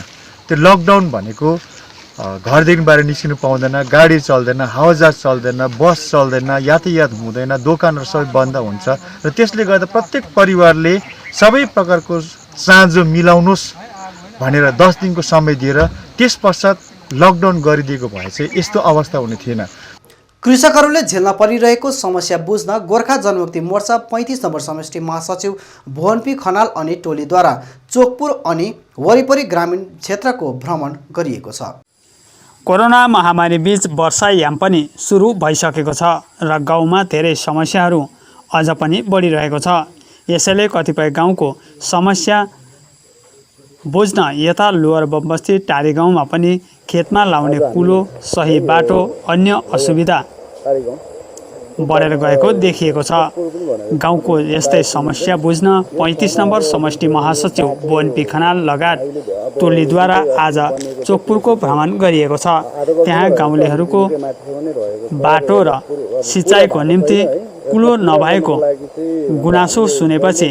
त्यो लकडाउन भनेको घरदेखि बाहिर निस्किनु पाउँदैन, गाडी चल्दैन, हावाजहाज चल्दैन, बस चल्दैन, यातायात हुँदैन, दोकानहरू सबै बन्द हुन्छ र त्यसले गर्दा प्रत्येक परिवारले सबै प्रकारको चाँजो मिलाउनुहोस् भनेर 10 दिनको समय दिएर त्यस पश्चात लकडाउन गरिदिएको भए चाहिँ यस्तो अवस्था हुने थिएन। कृषकहरूले झेल्न परिरहेको समस्या बुझ्न गोर्खा जनमुक्ति मोर्चा 35 नम्बर समष्टि महासचिव भुवन खनाल अनि टोलीद्वारा चोकपुर अनि वरिपरि ग्रामीण क्षेत्रको भ्रमण गरिएको छ। कोरोना महामारी बीच वर्षायाम पनि सुरु भइसकेको छ र गाउँमा धेरै समस्याहरू अझ पनि बढिरहेको छ। यसैले कतिपय गाउँको समस्या बुझ्न यता लोअर बमबस्ती टारी गाउँमा पनि खेतमा लाउने कुलो, सही बाटो, अन्य असुविधा बढेर गएको देखिएको छ। गाउँको यस्तै समस्या बुझ्न 35 नम्बर समष्टि महासचिव भुवन खनाल लगायत टोलीद्वारा आज चोकपुरको भ्रमण गरिएको छ। त्यहाँ गाउँलेहरूको बाटो र सिँचाइको निम्ति कुलो नभएको गुनासो सुनेपछि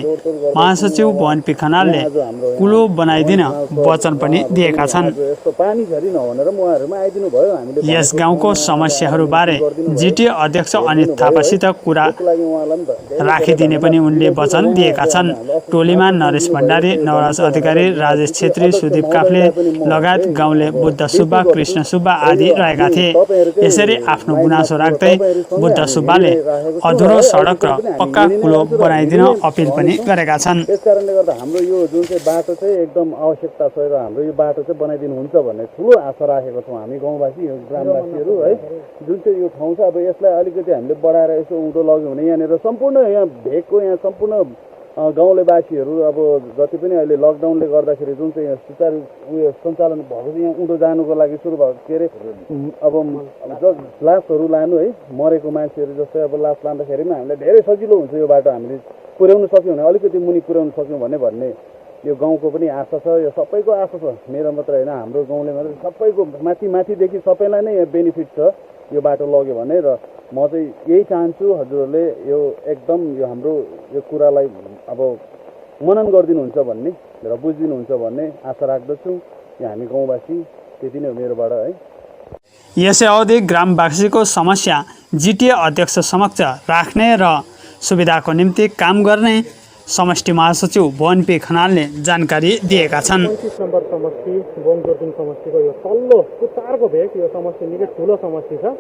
महासचिव भुवन खनालले कुलो बनाइदिन वचन पनि दिएका छन्। यस गाउँको समस्याहरूबारे जिटिए अध्यक्ष अनित थापासित कुरा राखिदिने पनि उनले वचन दिएका छन्। टोलीमा नरेश भण्डारी, नवराज अधिकारी, राजेश छेत्री, सुदीप काफ्ले लगायत गाउँले बुद्ध सुब्बा, कृष्ण सुब्बा आदि रहेका थिए। यसरी आफ्नो गुनासो राख्दै बुद्ध सुब्बाले अधुरो सडक र पक्का कुलो बनाइदिन अपिल पनि गरेका छन्। त्यसकारणले गर्दा हाम्रो यो जुन चाहिँ बाटो चाहिँ एकदम आवश्यकता छ र हाम्रो यो बाटो चाहिँ बनाइदिनु हुन्छ भन्ने ठुलो आशा राखेको छौँ हामी गाउँवासी ग्रामवासीहरू है। जुन चाहिँ यो ठाउँ छ अब यसलाई अलिकति हामीले बढाएर यसो उँधो लग्यो भने यहाँनिर सम्पूर्ण यहाँ भेगको यहाँ सम्पूर्ण गाउँलेवासीहरू अब जति पनि अहिले लकडाउनले गर्दाखेरि जुन चाहिँ यहाँ सुचारू उयो सञ्चालन भएको छ यहाँ उँधो जानुको लागि सुरु भएको के अरे अब लासहरू लानु है मरेको मान्छेहरू जस्तै अब लास लाँदाखेरिमा हामीलाई धेरै सजिलो हुन्छ यो बाटो हामीले पुर्याउन सक्यौँ भने अलिकति मुनि पुर्याउन सक्यौँ भन्ने यो गाउँको पनि आशा छ। यो सबैको आशा छ, मेरो मात्र होइन हाम्रो गाउँले मात्रै सबैको माथिदेखि सबैलाई नै बेनिफिट छ यो बाटो लग्यो भने। र म चाहिँ यही चाहन्छु हजुरहरूले यो एकदम यो हाम्रो यो कुरालाई अब मनन गरिदिनुहुन्छ भन्ने र बुझिदिनुहुन्छ भन्ने आशा राख्दछु। यो हामी गाउँवासी त्यति नै हो मेरोबाट है। यसै अवधि ग्रामवासीको समस्या जिटिए अध्यक्ष समक्ष राख्ने र सुविधाको निम्ति काम गर्ने समष्टि महासचिव भुवन खनालले जानकारी दिएका छन्। 35 नम्बर समष्टि बोङजोरदिन समष्टिको यो तल्लो कुचारको भेग यो समष्टि निकै ठुलो समष्टि छ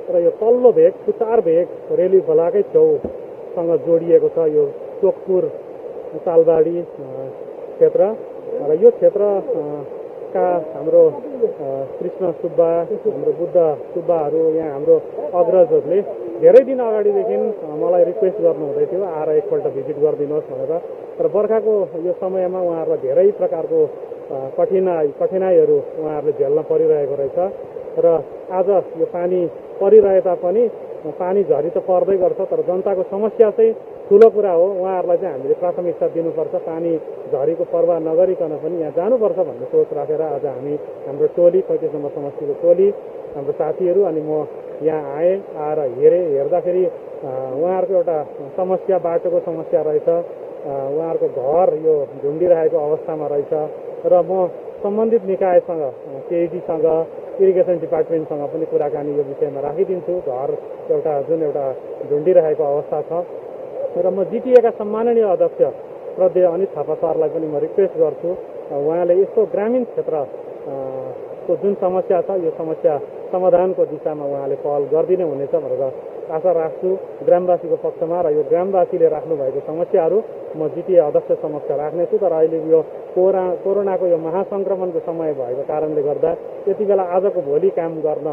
र यो तल्लो भेग कुचार भेग रेली खोलाकै छेउसँग जोडिएको छ यो चोकपुर तालबाडी क्षेत्र र यो क्षेत्रका हाम्रो कृष्ण सुब्बा, हाम्रो बुद्ध सुब्बाहरू यहाँ हाम्रो अग्रजहरूले धेरै दिन अगाडिदेखि मलाई रिक्वेस्ट गर्नुहुँदै थियो आएर एकपल्ट भिजिट गरिदिनुहोस् भनेर। तर बर्खाको यो समयमा उहाँहरूलाई धेरै प्रकारको कठिनाइहरू उहाँहरूले झेल्न परिरहेको रहेछ र आज यो पानी परिरहे तापनि पानी झरी त पर्दै गर्छ तर जनताको समस्या चाहिँ ठुलो कुरा हो। उहाँहरूलाई चाहिँ हामीले प्राथमिकता दिनुपर्छ, पानी झरीको पर्वाह नगरिकन पनि यहाँ जानुपर्छ भन्ने सोच राखेर आज हामी हाम्रो टोली 35 नम्बर समष्टिको टोली हाम्रो साथीहरू अनि म यहाँ आएर हेर्दाखेरि उहाँहरूको एउटा समस्या बाटोको समस्या रहेछ उहाँहरूको घर यो झुन्डिरहेको अवस्थामा रहेछ र म सम्बन्धित निकायसँग केइटीसँग इरिगेसन डिपार्टमेन्टसँग पनि कुराकानी यो विषयमा राखिदिन्छु। घर एउटा झुन्डिरहेको अवस्था छ र म जिटिएका सम्माननीय अध्यक्ष प्रदेश अनित थापा सरलाई पनि म रिक्वेस्ट गर्छु उहाँले यस्तो ग्रामीण क्षेत्रको जुन समस्या छ यो समस्या समाधानको दिशामा उहाँले पहल गरिदिनु हुनेछ भनेर आशा राख्छु ग्रामवासीको पक्षमा र यो ग्रामवासीले राख्नु भएको समस्याहरू म जिटिए अध्यक्ष समक्ष राख्नेछु। तर अहिले यो कोरोनाको यो महासङ्क्रमणको समय भएको कारणले गर्दा यति बेला आजको भोलि काम गर्न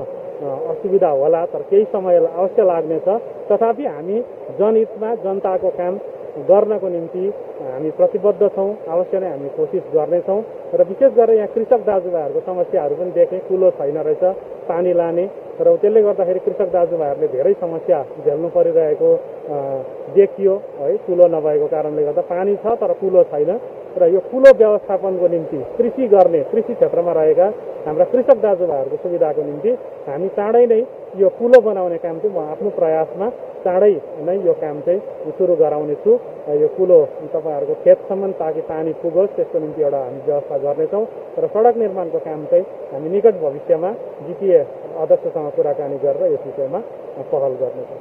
असुविधा होला, तर केही समय अवश्य लाग्नेछ। तथापि हामी जनहितमा जनताको काम गर्नको निम्ति हामी प्रतिबद्ध छौँ, अवश्य नै हामी कोसिस गर्नेछौँ। र विशेष गरेर यहाँ कृषक दाजुभाइहरूको समस्याहरू पनि देखेँ, कुलो छैन रहेछ पानी लाने र त्यसले गर्दाखेरि कृषक दाजुभाइहरूले धेरै समस्या झेल्नु परिरहेको देखियो है। कुलो नभएको कारणले गर्दा पानी छ तर कुलो छैन र यो कुलो व्यवस्थापनको निम्ति कृषि क्षेत्रमा रहेका हाम्रा कृषक दाजुभाइहरूको सुविधाको निम्ति हामी चाँडै नै यो कुलो बनाउने काम चाहिँ म आफ्नो प्रयासमा चाँडै नै यो काम चाहिँ सुरु गराउनेछु। यो कुलो तपाईँहरूको खेतसम्म ताकि पानी पुगोस् त्यसको निम्ति एउटा हामी व्यवस्था गर्नेछौँ र सडक निर्माणको काम चाहिँ हामी निकट भविष्यमा जिटिए अध्यक्षसँग कुराकानी गरेर यस विषयमा पहल गर्नेछौँ।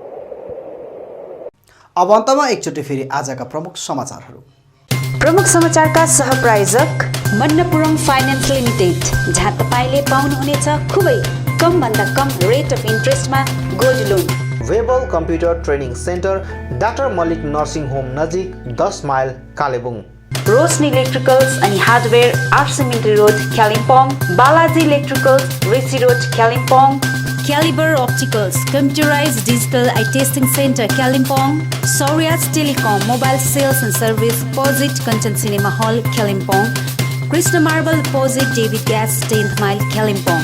अब अन्तमा एकचोटि फेरि आजका प्रमुख समाचारहरू। प्रमुख समाचारका सहप्रायोजक मन्नपुरम फाइनान्स लिमिटेड, जहाँ तपाईँले पाउनुहुनेछ खुबै कमभन्दा कम रेट अफ इन्ट्रेस्टमा gold loan. Webel computer training centre doctor Mallick nursing home नजिक 10 माइल कालेबुङ। रोशनी इलेक्ट्रिकल्स अनि hardware RC Mintri road Kalimpong. Balaji electricals RC road Kalimpong. Calibre opticals computerized digital eye testing centre Kalimpong. Saurya's telecom mobile sales and service opposite Kanchan cinema hall Kalimpong. Krishna marble opposite David gas 10th mile Kalimpong.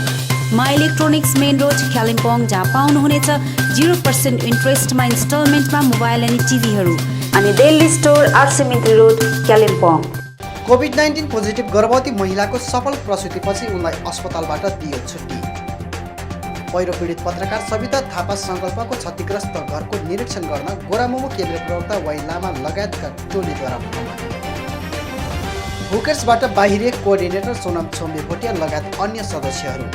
My electronics main road Kalimpong, जहाँ पाउनुहुनेछ 0% इन्ट्रेस्टमा इन्स्टलमेन्टमा mobile अनि टिभीहरू। अनि Delhi store RC Mintri road Kalimpong. कोभिड-19 positive गर्भवती महिलाको सफल प्रसुतिपछि उनलाई अस्पतालबाट दियो छुट्टी। पहिरो पीडित पत्रकार सविता थापा सङ्कल्पको क्षतिग्रस्त घरको निरीक्षण गर्न गोरामुमो केन्द्रीय प्रवक्ता वाइ लामा लगायतका टोलीद्वारा भ्रमण। हुकर्सबाट बाहिरिए कोअर्डिनेटर सोनम छोम्बे भोटिया लगायत अन्य सदस्यहरू।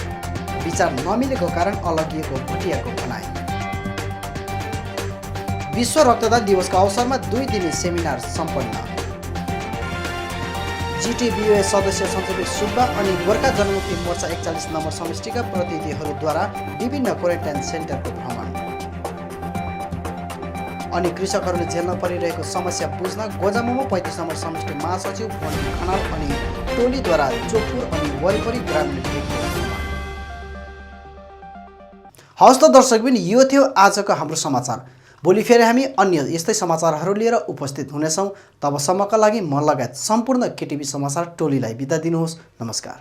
विचार नमिलेको कारण अलगिएको भोटियाको भनाइ। विश्व रक्तदान दिवसको अवसरमा 2 दिने सेमिनार सम्पन्न। जिटिबिओए सदस्य सञ्चबीर सुब्बा अनि गोर्खा जनमुक्ति मोर्चा 41 नम्बर समष्टिका प्रतिनिधिहरूद्वारा विभिन्न क्वारेन्टाइन सेन्टरको भ्रमण। अनि कृषकहरूले झेल्न परिरहेको समस्या बुझ्न गोजामुमो 35 नम्बर समष्टि महासचिव पण्डित खनाल अनि टोलीद्वारा चोकपुर अनि वरिपरि ग्रामीण भेगको भ्रमण। हवस् त दर्शकबिन, यो थियो आजको हाम्रो समाचार। भोलि फेरि हामी अन्य यस्तै समाचारहरू लिएर उपस्थित हुनेछौँ। तबसम्मका लागि म लगायत सम्पूर्ण केटिभी समाचार टोलीलाई बिदा दिनुहोस्। नमस्कार।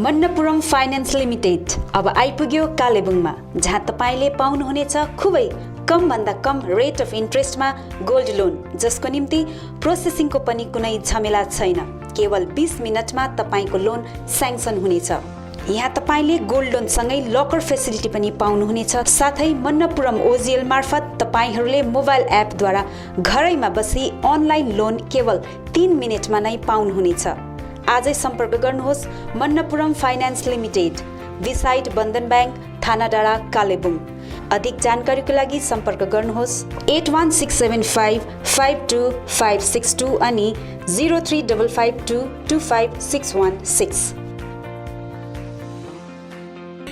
मन्नपुरम फाइनान्स लिमिटेड अब आइपुग्यो कालेबुङमा, जहाँ तपाईँले पाउनुहुनेछ खुबै कम भन्दा कम रेट अफ इन्ट्रेस्टमा गोल्ड लोन, जसको निम्ति प्रोसेसिङको पनि कुनै झमेला छैन। केवल 20 मिनटमा तपाईँको लोन स्याङ्सन हुनेछ। यहाँ तपाईँले गोल्ड लोन सँगै लकर फेसिलिटी पनि पाउनुहुनेछ। साथै मन्नपुरम ओजिएल मार्फत तपाईँहरूले मोबाइल एपद्वारा घरैमा बसी अनलाइन लोन केवल 3 मिनेटमा नै पाउनुहुनेछ। आजै सम्पर्क गर्नुहोस् मन्नपुरम फाइनान्स लिमिटेड, बिसाइड बन्धन ब्याङ्क, थाना डाँडा, कालेबुङ। अधिक जानकारीको लागि सम्पर्क गर्नुहोस् 8165525562 अनि 0355225616।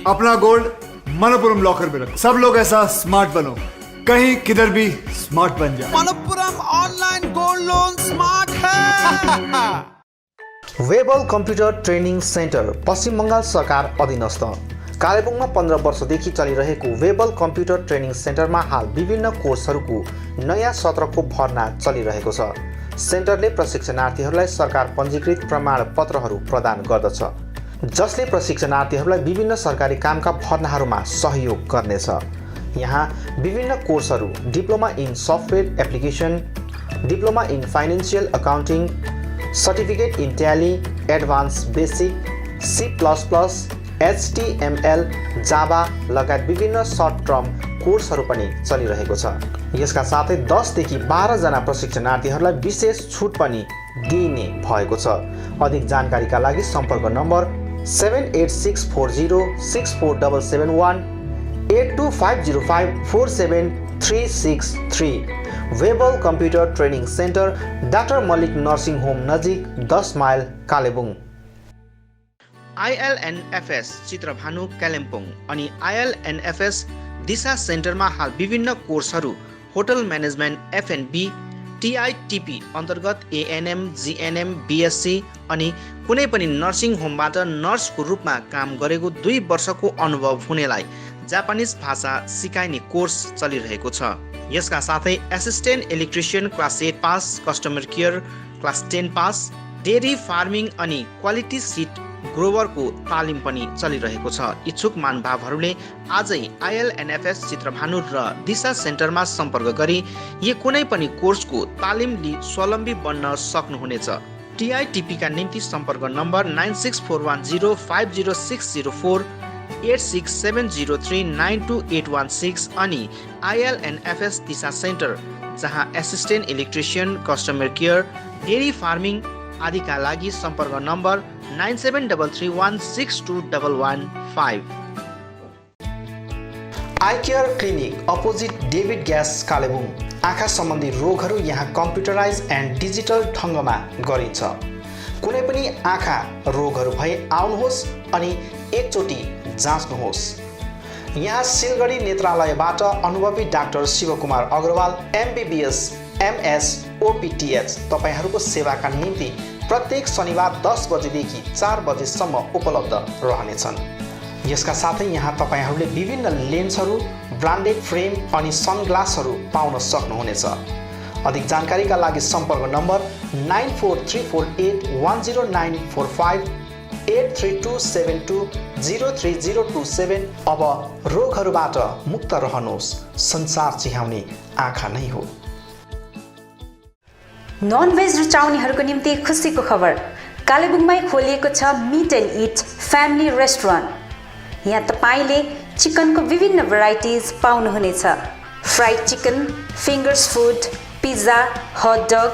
अपना गोल्ड मनपुरम लॉकर में रखो। सब लोग ऐसा स्मार्ट बनो, कहीं किधर भी स्मार्ट बन जाए। Manappuram online gold loan smart है। वेबल कम्प्युटर ट्रेनिङ सेन्टर पश्चिम बङ्गाल सरकार अधीनस्थ कालेबुङमा 15 वर्षदेखि चलिरहेको वेबल कम्प्युटर ट्रेनिङ सेन्टरमा हाल विभिन्न कोर्सहरूको नयाँ सत्रको भर्ना चलिरहेको छ। सेन्टरले प्रशिक्षणार्थीहरूलाई सरकार पञ्जीकृत प्रमाणपत्रहरू प्रदान गर्दछ, जसले प्रशिक्षणार्थीहरूलाई विभिन्न सरकारी कामका भर्नाहरूमा सहयोग गर्नेछ। यहाँ विभिन्न कोर्सहरू diploma in software application, diploma in financial accounting, certificate in tally, advance basic, C++, HTML, Java लगायत विभिन्न सर्ट टर्म कोर्सहरू पनि चलिरहेको छ। यसका साथै 10 देखि 12 जना प्रशिक्षणार्थीहरूलाई विशेष छुट पनि दिइने भएको छ। अधिक जानकारीका लागि सम्पर्क number 7864064771 8250547363। Webel computer training centre, doctor Mallick nursing home नजिक, 10 माइल, कालेबुङ। ILNFS चित्रभानु कालिम्पोङ अनि ILNFS दिशा सेन्टरमा हाल विभिन्न कोर्सहरू होटल म्यानेजमेन्ट FNB, TITP अन्तर्गत ANM, GNM, BSc अनि कुनै पनि नर्सिङ होमबाट नर्सको रूपमा काम गरेको 2 वर्षको अनुभव हुनेलाई जापानिज भाषा सिकाइने कोर्स चलिरहेको छ। यसका साथै assistant electrician class 8 pass, customer care class 10 pass, dairy farming अनि क्वालिटी सिट ग्रोवरको तालिम पनि चलिरहेको छ। इच्छुक महानुभावहरूले आजै ILNFS चित्रभानु र दिशा सेन्टरमा सम्पर्क गरी यो कुनै पनि कोर्सको तालिम लिई स्वावलम्बी बन्न सक्नुहुनेछ। TITP का निम्ति सम्पर्क नम्बर 9641050604, 8670392816 अनि ILNFS दिशा सेन्टर, जहाँ assistant electrician, customer care, dairy farming आदिका लागि सम्पर्क number 9733162115। I care clinic opposite David gas, Kalimpong. आँखा सम्बन्धी रोगहरू यहाँ कम्प्युटराइज एन्ड डिजिटल ढङ्गमा गरिन्छ। कुनै पनि आँखा रोगहरू भए आउनुहोस् अनि एकचोटि जाँच्नुहोस्। यहाँ सिलगढी नेत्रालयबाट अनुभवी doctor Shivkumar Agrawal MBBS MS OPTH तपाईहरूको सेवाका निम्ति प्रत्येक शनिबार 10 बजेदेखि 4 बजेसम्म उपलब्ध रहनेछन्। यसका साथै यहाँ तपाईहरूले विभिन्न लेन्सहरू, ब्रान्डेड फ्रेम अनि सनग्लासहरू पाउन सक्नुहुनेछ। अधिक जानकारीका लागि सम्पर्क नम्बर 9434810945, 8327203027। अब रोगहरूबाट मुक्त रहनुहोस्, संसार चिहाउने आँखा नै हो। नन भेज रुचाउनेहरूको निम्ति खुसीको खबर, कालेबुङमै खोलिएको छ meet and eat family restaurant. यहाँ तपाईँले चिकनको विभिन्न भेराइटिज पाउनुहुनेछ। Fried chicken, fingers food, pizza, hot dog,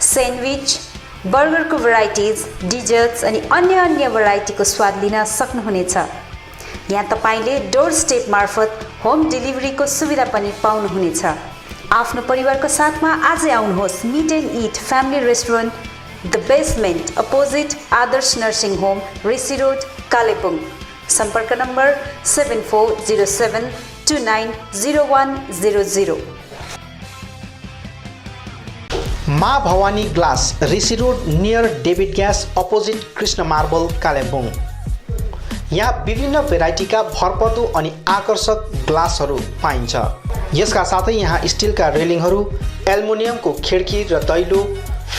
sandwich, बर्गरको भेराइटिज, डिजर्ट्स अनि अन्य भेराइटीको स्वाद लिन सक्नुहुनेछ। यहाँ तपाईँले डोर स्टेप मार्फत होम डेलिभरीको सुविधा पनि पाउनुहुनेछ। आफ्नो परिवारको साथमा आजै आउनुहोस् meet and eat family restaurant, the basement opposite Adarsh nursing home, Rishi road, Kalebung. सम्पर्क number 7407290100। Maa Bhawani glass, Rishi road near David gas opposite Krishna marble, Kalebung. यहाँ विभिन्न भेराइटीका भरपर्दो अनि आकर्षक ग्लासहरू पाइन्छ। यसका साथै यहाँ स्टिलका रेलिङहरू, एल्युमिनियमको खिड्की र दैलो,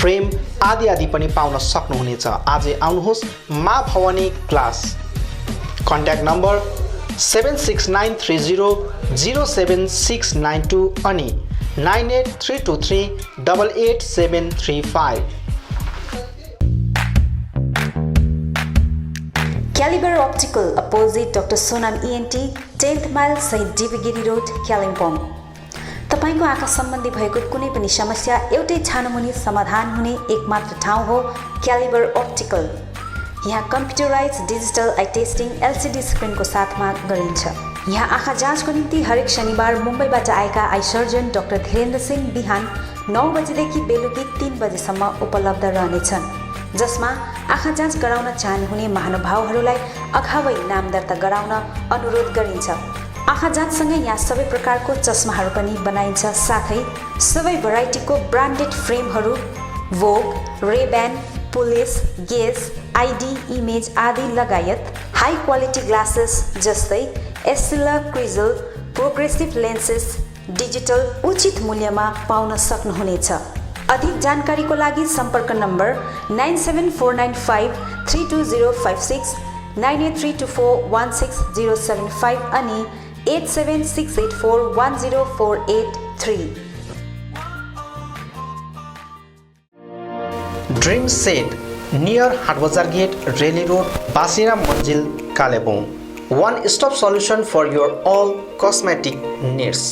फ्रेम आदि आदि पनि पाउन सक्नुहुनेछ। आजै आउनुहोस् मा भवानी क्लास। कन्ट्याक्ट नम्बर 7693007692 अनि 9832388735। Calibre optical opposite doctor Sonam ENT 10th mile सहित डिबीगिरी रोड कालिम्पोङ। तपाईको आँखा सम्बन्धी भएको कुनै पनि समस्या एउटै छानोमुनि समाधान हुने एकमात्र ठाउँ हो क्यालिबर अप्टिकल। यहाँ computerise digital eye testing LCD स्क्रिनको साथमा गरिन्छ। यहाँ आँखा जाँचको निम्ति हरेक शनिबार मुम्बईबाट आएका eye surgeon doctor Dhirendra Singh बिहान 9 बजेदेखि बेलुकी 3 बजेसम्म उपलब्ध रहनेछन्, जसमा आँखा जाँच गराउन चाहनुहुने महानुभावहरूलाई अगावै नाम दर्ता गराउन अनुरोध गरिन्छ। आँखा जाँचसँगै यहाँ सबै प्रकारको चस्माहरू पनि बनाइन्छ, साथै सबै भेराइटीको ब्रान्डेड फ्रेमहरू भोग, रेब्यान, पुलिस, गेज, ID, इमेज आदि लगायत हाई क्वालिटी ग्लासेस जस्तै एस्सिला, क्रिजल, प्रोग्रेसिभ लेन्सेस डिजिटल उचित मूल्यमा पाउन सक्नुहुनेछ। अधिक जानकारीको लागि सम्पर्क नम्बर 9749532056, 9832416075 अनि 8768410483। Dream set near हाटबजार get, Reli road, बासिरा Manjil, Kalimpong. One stop solution for your all cosmetic needs।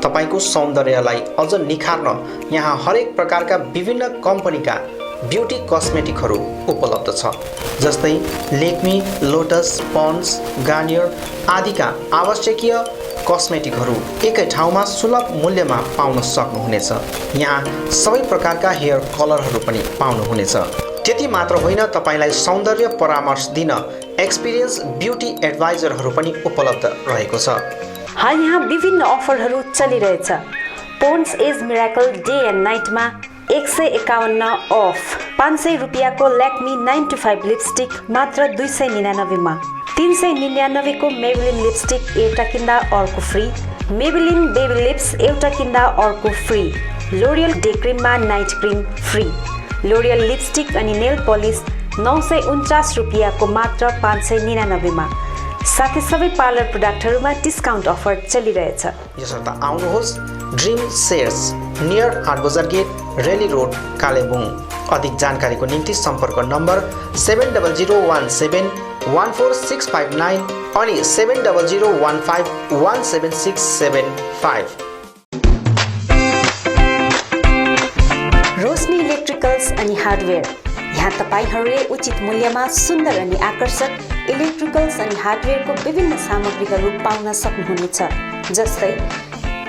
तपाईको सौन्दर्यलाई अझ निखार्न यहाँ हरेक प्रकारका विभिन्न कम्पनीका ब्युटी कस्मेटिकहरू उपलब्ध छ, जस्तै लेक्मी, लोटस, पन्ड्स, गार्नियर आदिका आवश्यकीय कस्मेटिकहरू एकै ठाउँमा सुलभ मूल्यमा पाउन सक्नुहुनेछ। यहाँ सबै प्रकारका हेयर कलरहरू पनि पाउनुहुनेछ। त्यति मात्र होइन, तपाईलाई सौन्दर्य परामर्श दिन एक्सपिरियन्स ब्युटी एडभाइजरहरू पनि उपलब्ध रहेको छ। हाल यहाँ विभिन्न अफरहरू चलिरहेछ। Pond's age miracle day and नाइटमा 151 अफ, 500 रुपियाँको ल्याक्मी 9 to 5 लिपस्टिक मात्र 299 मा, 399 को मेबेलिन लिपस्टिक एउटा किन्दा अर्को फ्री, मेबेलिन बेबी लिप्स एउटा किन्दा अर्को फ्री, लोरियल डे क्रिममा night cream free, L'Oreal lipstick अनि नेल पलिस 949 रुपियाँको मात्र 599 मा, साथै सबै पार्लर प्रोडक्टहरूमा डिस्काउन्ट अफर चलिरहेछ। यसर्थ आउनुहोस् ड्रिम सेट्स नियर हाटबजार गेट, रेली रोड, कालेबुङ। अधिक जानकारीको निम्ति सम्पर्क नम्बर 7001714659 अनि 7001517675। रोशनी इलेक्ट्रिकल्स अनि हार्डवेयर। यहाँ तपाईहरूले उचित मूल्यमा सुन्दर अनि आकर्षक इलेक्ट्रिकल्स अनि हार्डवेयरको विभिन्न सामग्रीहरू पाउन सक्नुहुनेछ, जस्तै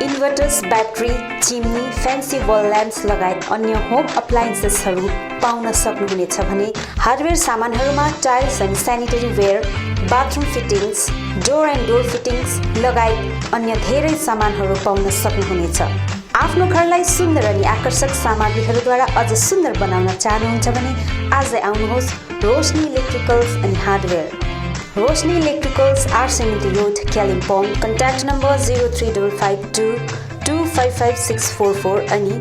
inverters, battery, chimney, fancy wall lamps लगायत अन्य होम अप्लायन्सेसहरू पाउन सक्नुहुनेछ भने हार्डवेयर सामानहरूमा tiles and sanitary ware, bathroom fittings, door and door fittings लगायत अन्य धेरै सामानहरू पाउन सक्नुहुनेछ। आफ्नो घरलाई सुन्दर अनि आकर्षक सामग्रीहरूद्वारा अझ सुन्दर बनाउन चाहनुहुन्छ भने आजै आउनुहोस् रोशनी इलेक्ट्रिकल्स अनि hardware. Roshni electricals R70 road, Kalimpong. Contact number 0352255644 अनि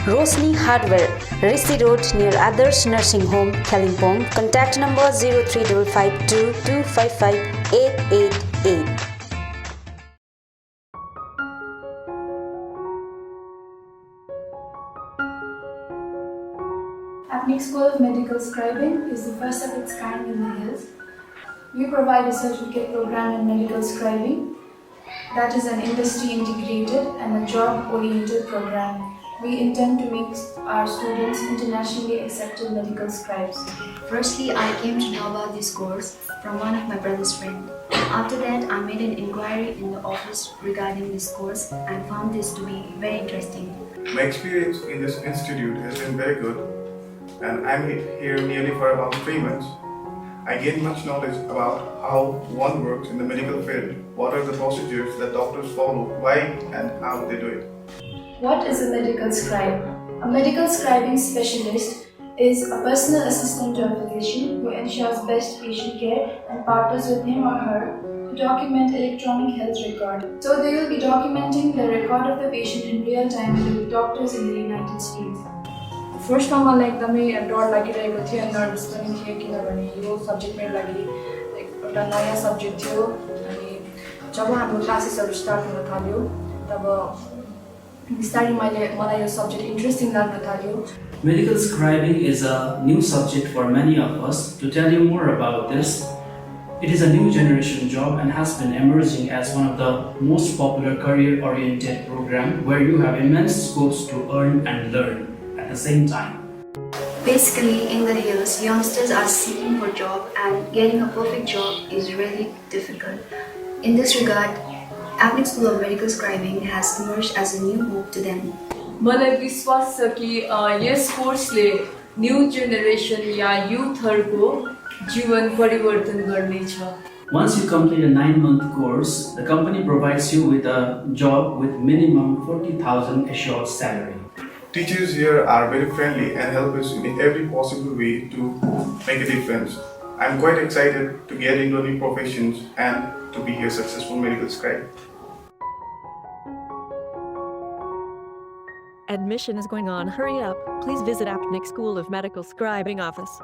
Roshni hardware, Rishi road near Adarsh nursing home, Kalimpong. Contact number 0352255888। Apnic School of Medical Scribing is the first of its kind in the hills. We provide a certificate program in medical scribing that is an industry integrated and a job oriented program. We intend to make our students internationally accepted medical scribes. Firstly, I came to know about this course from one of my brother's friends. After that, I made an inquiry in the office regarding this course and found this to be very interesting. My experience in this institute has been very good, and I'm here nearly for about 3 months. I gained much knowledge about how one works in the medical field, what are the procedures that doctors follow, why and how they do it. What is a medical scribe? A medical scribing specialist is a personal assistant to a physician who ensures best patient care and partners with him or her to document electronic health record. So they will be documenting the record of the patient in real time with doctors in the United States. फर्स्टमा मलाई एकदमै डर लागिरहेको थियो, nervous पनि थियो, किनभने यो सब्जेक्ट मेरो लागि एउटा नयाँ सब्जेक्ट थियो। अनि जब हाम्रो क्लासेसहरू स्टार्ट हुन थाल्यो तब बिस्तारै मलाई यो सब्जेक्ट इन्ट्रेस्टिङ लाग्न थाल्यो। Medical scribing is a new subject for many of us. To tell you more about this, it is a new generation job and has been emerging as one of the most popular career-oriented programs where you have immense scopes to earn and learn at the same time. Basically, in the hills, youngsters are seeking for job and getting a perfect job is really difficult. In this regard, Apnic School of Medical Scribing has emerged as a new hope to them. मलाई विश्वास छ कि यस कोर्सले new generation या युथहरूको जीवन परिवर्तन गर्नेछ। Once you complete a 9-month course, the company provides you with a job with minimum 40,000 assured salary. Teachers here are very friendly and help us in every possible way to make a difference. I'm quite excited to get into new professions and to be a successful medical scribe. Admission is going on. Hurry up. Please visit Apnic School of Medical Scribing office.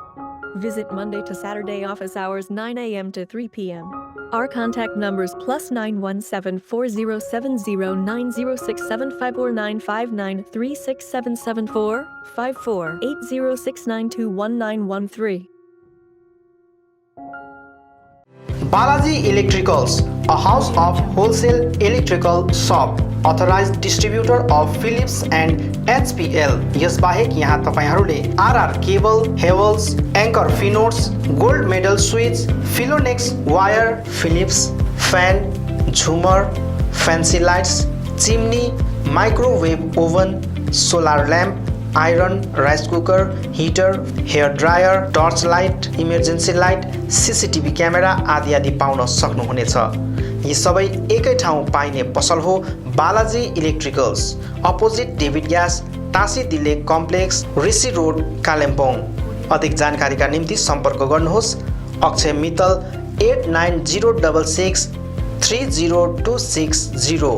Visit Monday to Saturday office hours 9 a.m. to 3 p.m. Our contact numbers +917 407090675495936774 548069219113. Balaji Electricals, a house of wholesale electrical shop, authorized distributor of Philips and HPL. यसबाहेक यहाँ तपाईहरूले RR cable, Havells, Anchor Finotes, Gold Medal Switch, Philonex Wire, Philips fan, झुमर, fancy lights, chimney, microwave oven, solar lamp, iron, rice cooker, heater, hair dryer, torch light, emergency light, CCTV camera आदि पाउन सक्नुहुनेछ। यी सबै एकै ठाउँ पाइने पसल हो Balaji electricals, opposite David gas, Tashi दिले कम्प्लेक्स, ऋषि रोड, कालिम्पोङ। अधिक जानकारीका निम्ति सम्पर्क गर्नुहोस् अक्षय मित्तल 8906 30260।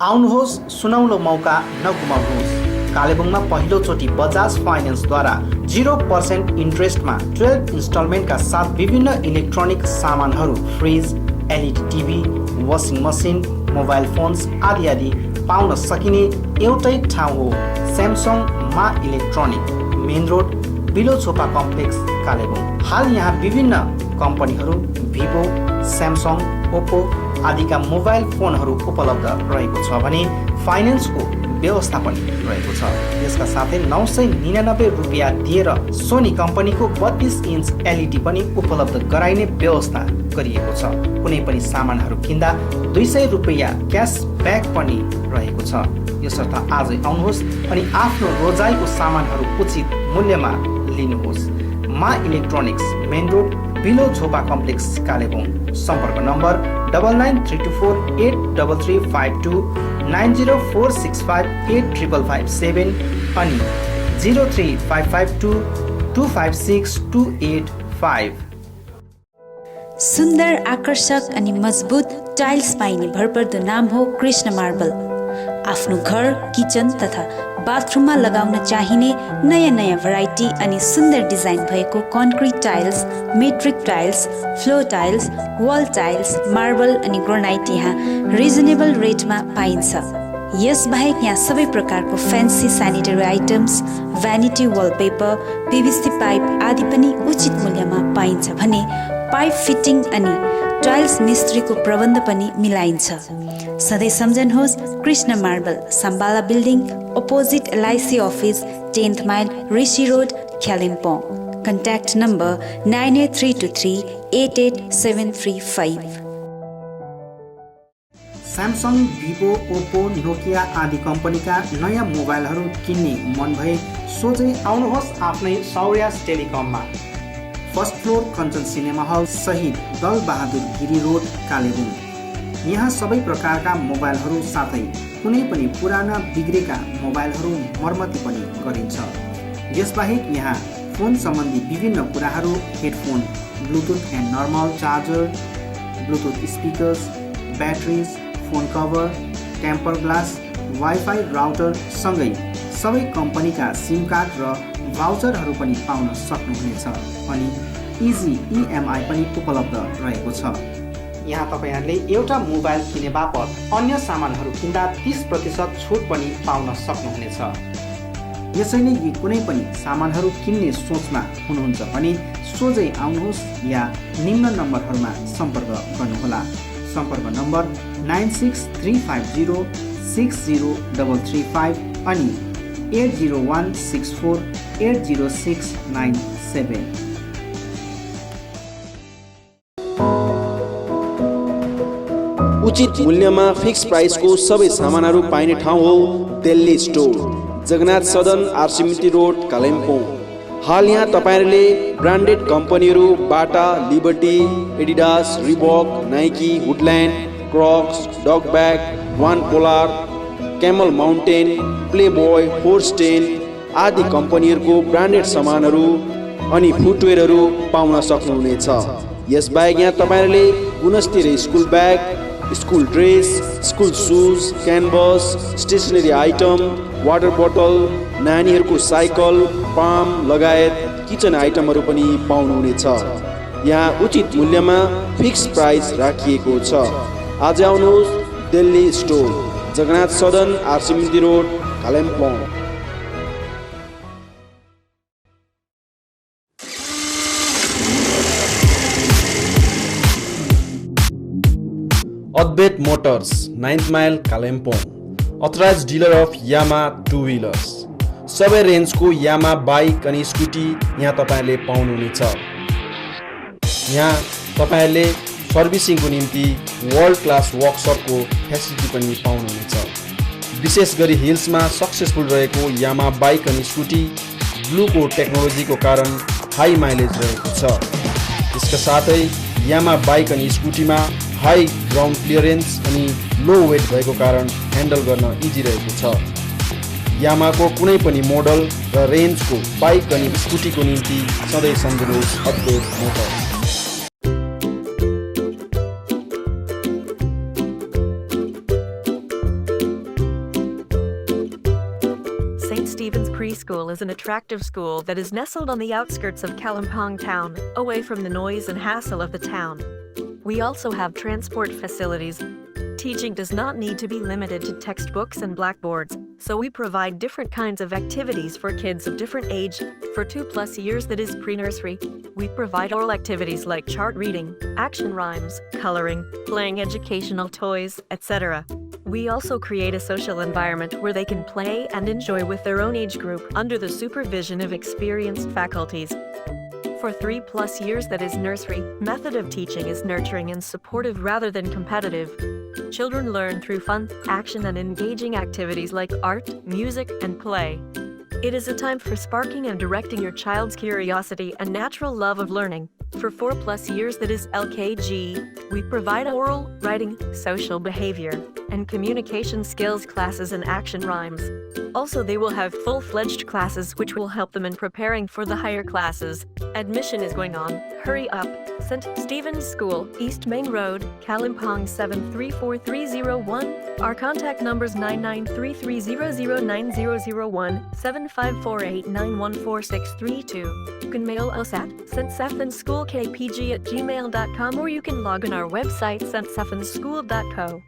आउनुहोस्, सुनौलो मौका नगुमाउनुहोस्। कालेबुङमा पहिलोचोटि बजाज फाइनेन्सद्वारा 0% इन्ट्रेस्टमा 12 इन्स्टलमेन्टका साथ विभिन्न इलेक्ट्रोनिक सामानहरू, fridge, LED TV, washing machine, mobile phones आदि पाउन सकिने एउटै ठाउँ हो Samsung my electronic, main road, Bilochhopa complex, Kalebung. हाल यहाँ विभिन्न कम्पनीहरू भिभो, स्यामसङ, ओप्पो आदिका मोबाइल फोनहरू उपलब्ध रहेको छ भने फाइनेन्सको व्यवस्था पनि रहेको छ। यसका साथै 999 रुपियाँ दिएर सोनी कम्पनीको 32 इन्च एलइडी पनि उपलब्ध गराइने व्यवस्था गरिएको छ। कुनै पनि सामानहरू किन्दा 200 रुपियाँ क्यासब्याक पनि रहेको छ। यसर्थ आजै आउनुहोस् अनि आफ्नो रोजाइको सामानहरू उचित मूल्यमा लिनुहोस्। मा इलेक्ट्रोनिक्स, मेन रोड, बिलो झोपा कम्प्लेक्स, कालेबुङ। सम्पर्क नम्बर 99348335 904658557 अनि 03552256285। सुन्दर, आकर्षक अनि मजबुत टाइल्स पाइने भरपर्दो नाम हो कृष्ण मार्बल। आफ्नो घर, किचन तथा बाथरुममा लगाउन चाहिने नयाँ नयाँ भेराइटी अनि सुन्दर डिजाइन भएको concrete tiles, metric tiles, floor tiles, wall tiles, marble अनि ग्रेनाइट यहाँ रिजनेबल रेटमा पाइन्छ। यसबाहेक यहाँ सबै प्रकारको fancy sanitary items, vanity wallpaper, PVC pipe आदि पनि उचित मूल्यमा पाइन्छ भने पाइप फिटिङ अनि टाइल्स मिस्त्रीको प्रबन्ध पनि मिलाइन्छ। सधैँ सम्झनुहोस् Krishna marble, Sambala building, opposite LIC office, 10th mile, Rishi road, Kalimpong. Contact number 9832388735। Samsung, Vivo, Oppo, Nokia आदि कम्पनीका नयाँ मोबाइलहरू किन्ने मन भए सोझै आउनुहोस् आफ्नै सौर्यास टेलिकममा। First floor Kanchan cinema hall सहित दल बहादुर गिरी रोड, कालेबुङ। यहाँ सबै प्रकारका मोबाइलहरू साथै कुनै पनि पुराना बिग्रेका मोबाइलहरू मर्मती पनि गरिन्छ। यसबाहेक यहाँ फोन सम्बन्धी विभिन्न कुराहरू, headphone, Bluetooth and normal charger, Bluetooth speakers, batteries, phone cover, temper glass, wifi router सँगै सबै कम्पनीका सिम कार्ड र भाउचरहरू पनि पाउन सक्नुहुनेछ अनि इजी EMI पनि उपलब्ध रहेको छ। यहाँ तपाईहरूले एउटा मोबाइल किने बापत अन्य सामानहरू किन्दा 30% छुट पनि पाउन सक्नुहुनेछ। यसैले यी कुनै पनि सामानहरू किन्ने सोचमा हुनुहुन्छ भने सोझै आउनुहोस् या निम्न नम्बरहरूमा सम्पर्क गर्नुहोला। सम्पर्क नम्बर 9635060335 अनि 8016480697। उचित मूल्यमा फिक्स प्राइसको सबै सामानहरू पाइने ठाउँ हो दिल्ली स्टोर, जगन्नाथ सदन, आरसीमिटी रोड, कालिम्पोङ। हाल यहाँ तपाईहरूले ब्रान्डेड कम्पनीहरू Bata, Liberty, Adidas, Reebok, Nike, Woodland, Crocs, dog bag, वान पोलार, कैमल माउन्टेन, प्लेबॉय, फोर्स्टेन आदि कम्पनीहरूको ब्रान्डेड सामानहरू अनि फुटवेयरहरू पाउन सक्नुहुनेछ। यसबाहेक यहाँ तपाईहरूले गुणस्तरीय school bag, school dress, school shoes, canvas, stationery item, water बोतल, नानीहरूको साइकल, पाम लगायत किचन आइटमहरू पनि पाउनुहुनेछ। यहाँ उचित मूल्यमा फिक्स प्राइस राखिएको छ। आज आउनुहोस् Delhi store, Jagannath Sadan, RC Mintri road, Kalimpong. Advait motors, 9th mile, Kalimpong. Authorised dealer of Yamaha two wheelers. सबै रेन्जको यामा बाइक अनि स्कुटी यहाँ तपाईँहरूले पाउनुहुनेछ। यहाँ तपाईँहरूले सर्भिसिङको निम्ति वर्ल्ड क्लास वर्कसपको फेसिलिटी पनि पाउनुहुनेछ। विशेष गरी हिल्समा सक्सेसफुल रहेको यामा बाइक अनि स्कुटी ब्लूको टेक्नोलोजीको कारण हाई माइलेज रहेको छ। यसका साथै यामा बाइक अनि स्कुटीमा हाई ग्राउन्ड क्लियरेन्स अनि लो वेट भएको कारण ह्यान्डल गर्न इजी रहेको छ। यामाको कुनै पनि मोडल र रेन्जको बाइक अनि स्कुटीको निम्ति सधैँ सम्झनुहोस् अद्वैत Motors. St. Stephen's Preschool is an attractive school that is nestled on the outskirts of Kalimpong town, away from the noise and hassle of the town. We also have transport facilities. Teaching does not need to be limited to textbooks and blackboards, so we provide different kinds of activities for kids of different age. For 2+ years, that is pre-nursery, we provide oral activities like chart reading, action rhymes, coloring, playing educational toys, etc. We also create a social environment where they can play and enjoy with their own age group under the supervision of experienced faculties. For 3+ years, that is nursery, method of teaching is nurturing and supportive rather than competitive. Children learn through fun, action and engaging activities like art, music and play. It is a time for sparking and directing your child's curiosity and natural love of learning. For 4+ years, that is LKG, we provide oral, writing, social behavior, and communication skills classes and action rhymes. Also, they will have full-fledged classes which will help them in preparing for the higher classes. Admission is going on. Hurry up. St. Stephen's School, East Main Road, Kalimpong 734301. Our contact numbers 9933009001, 7548914632. You can mail us at ststephensschoolkpg@gmail.com or you can log on our website ststephensschool.co.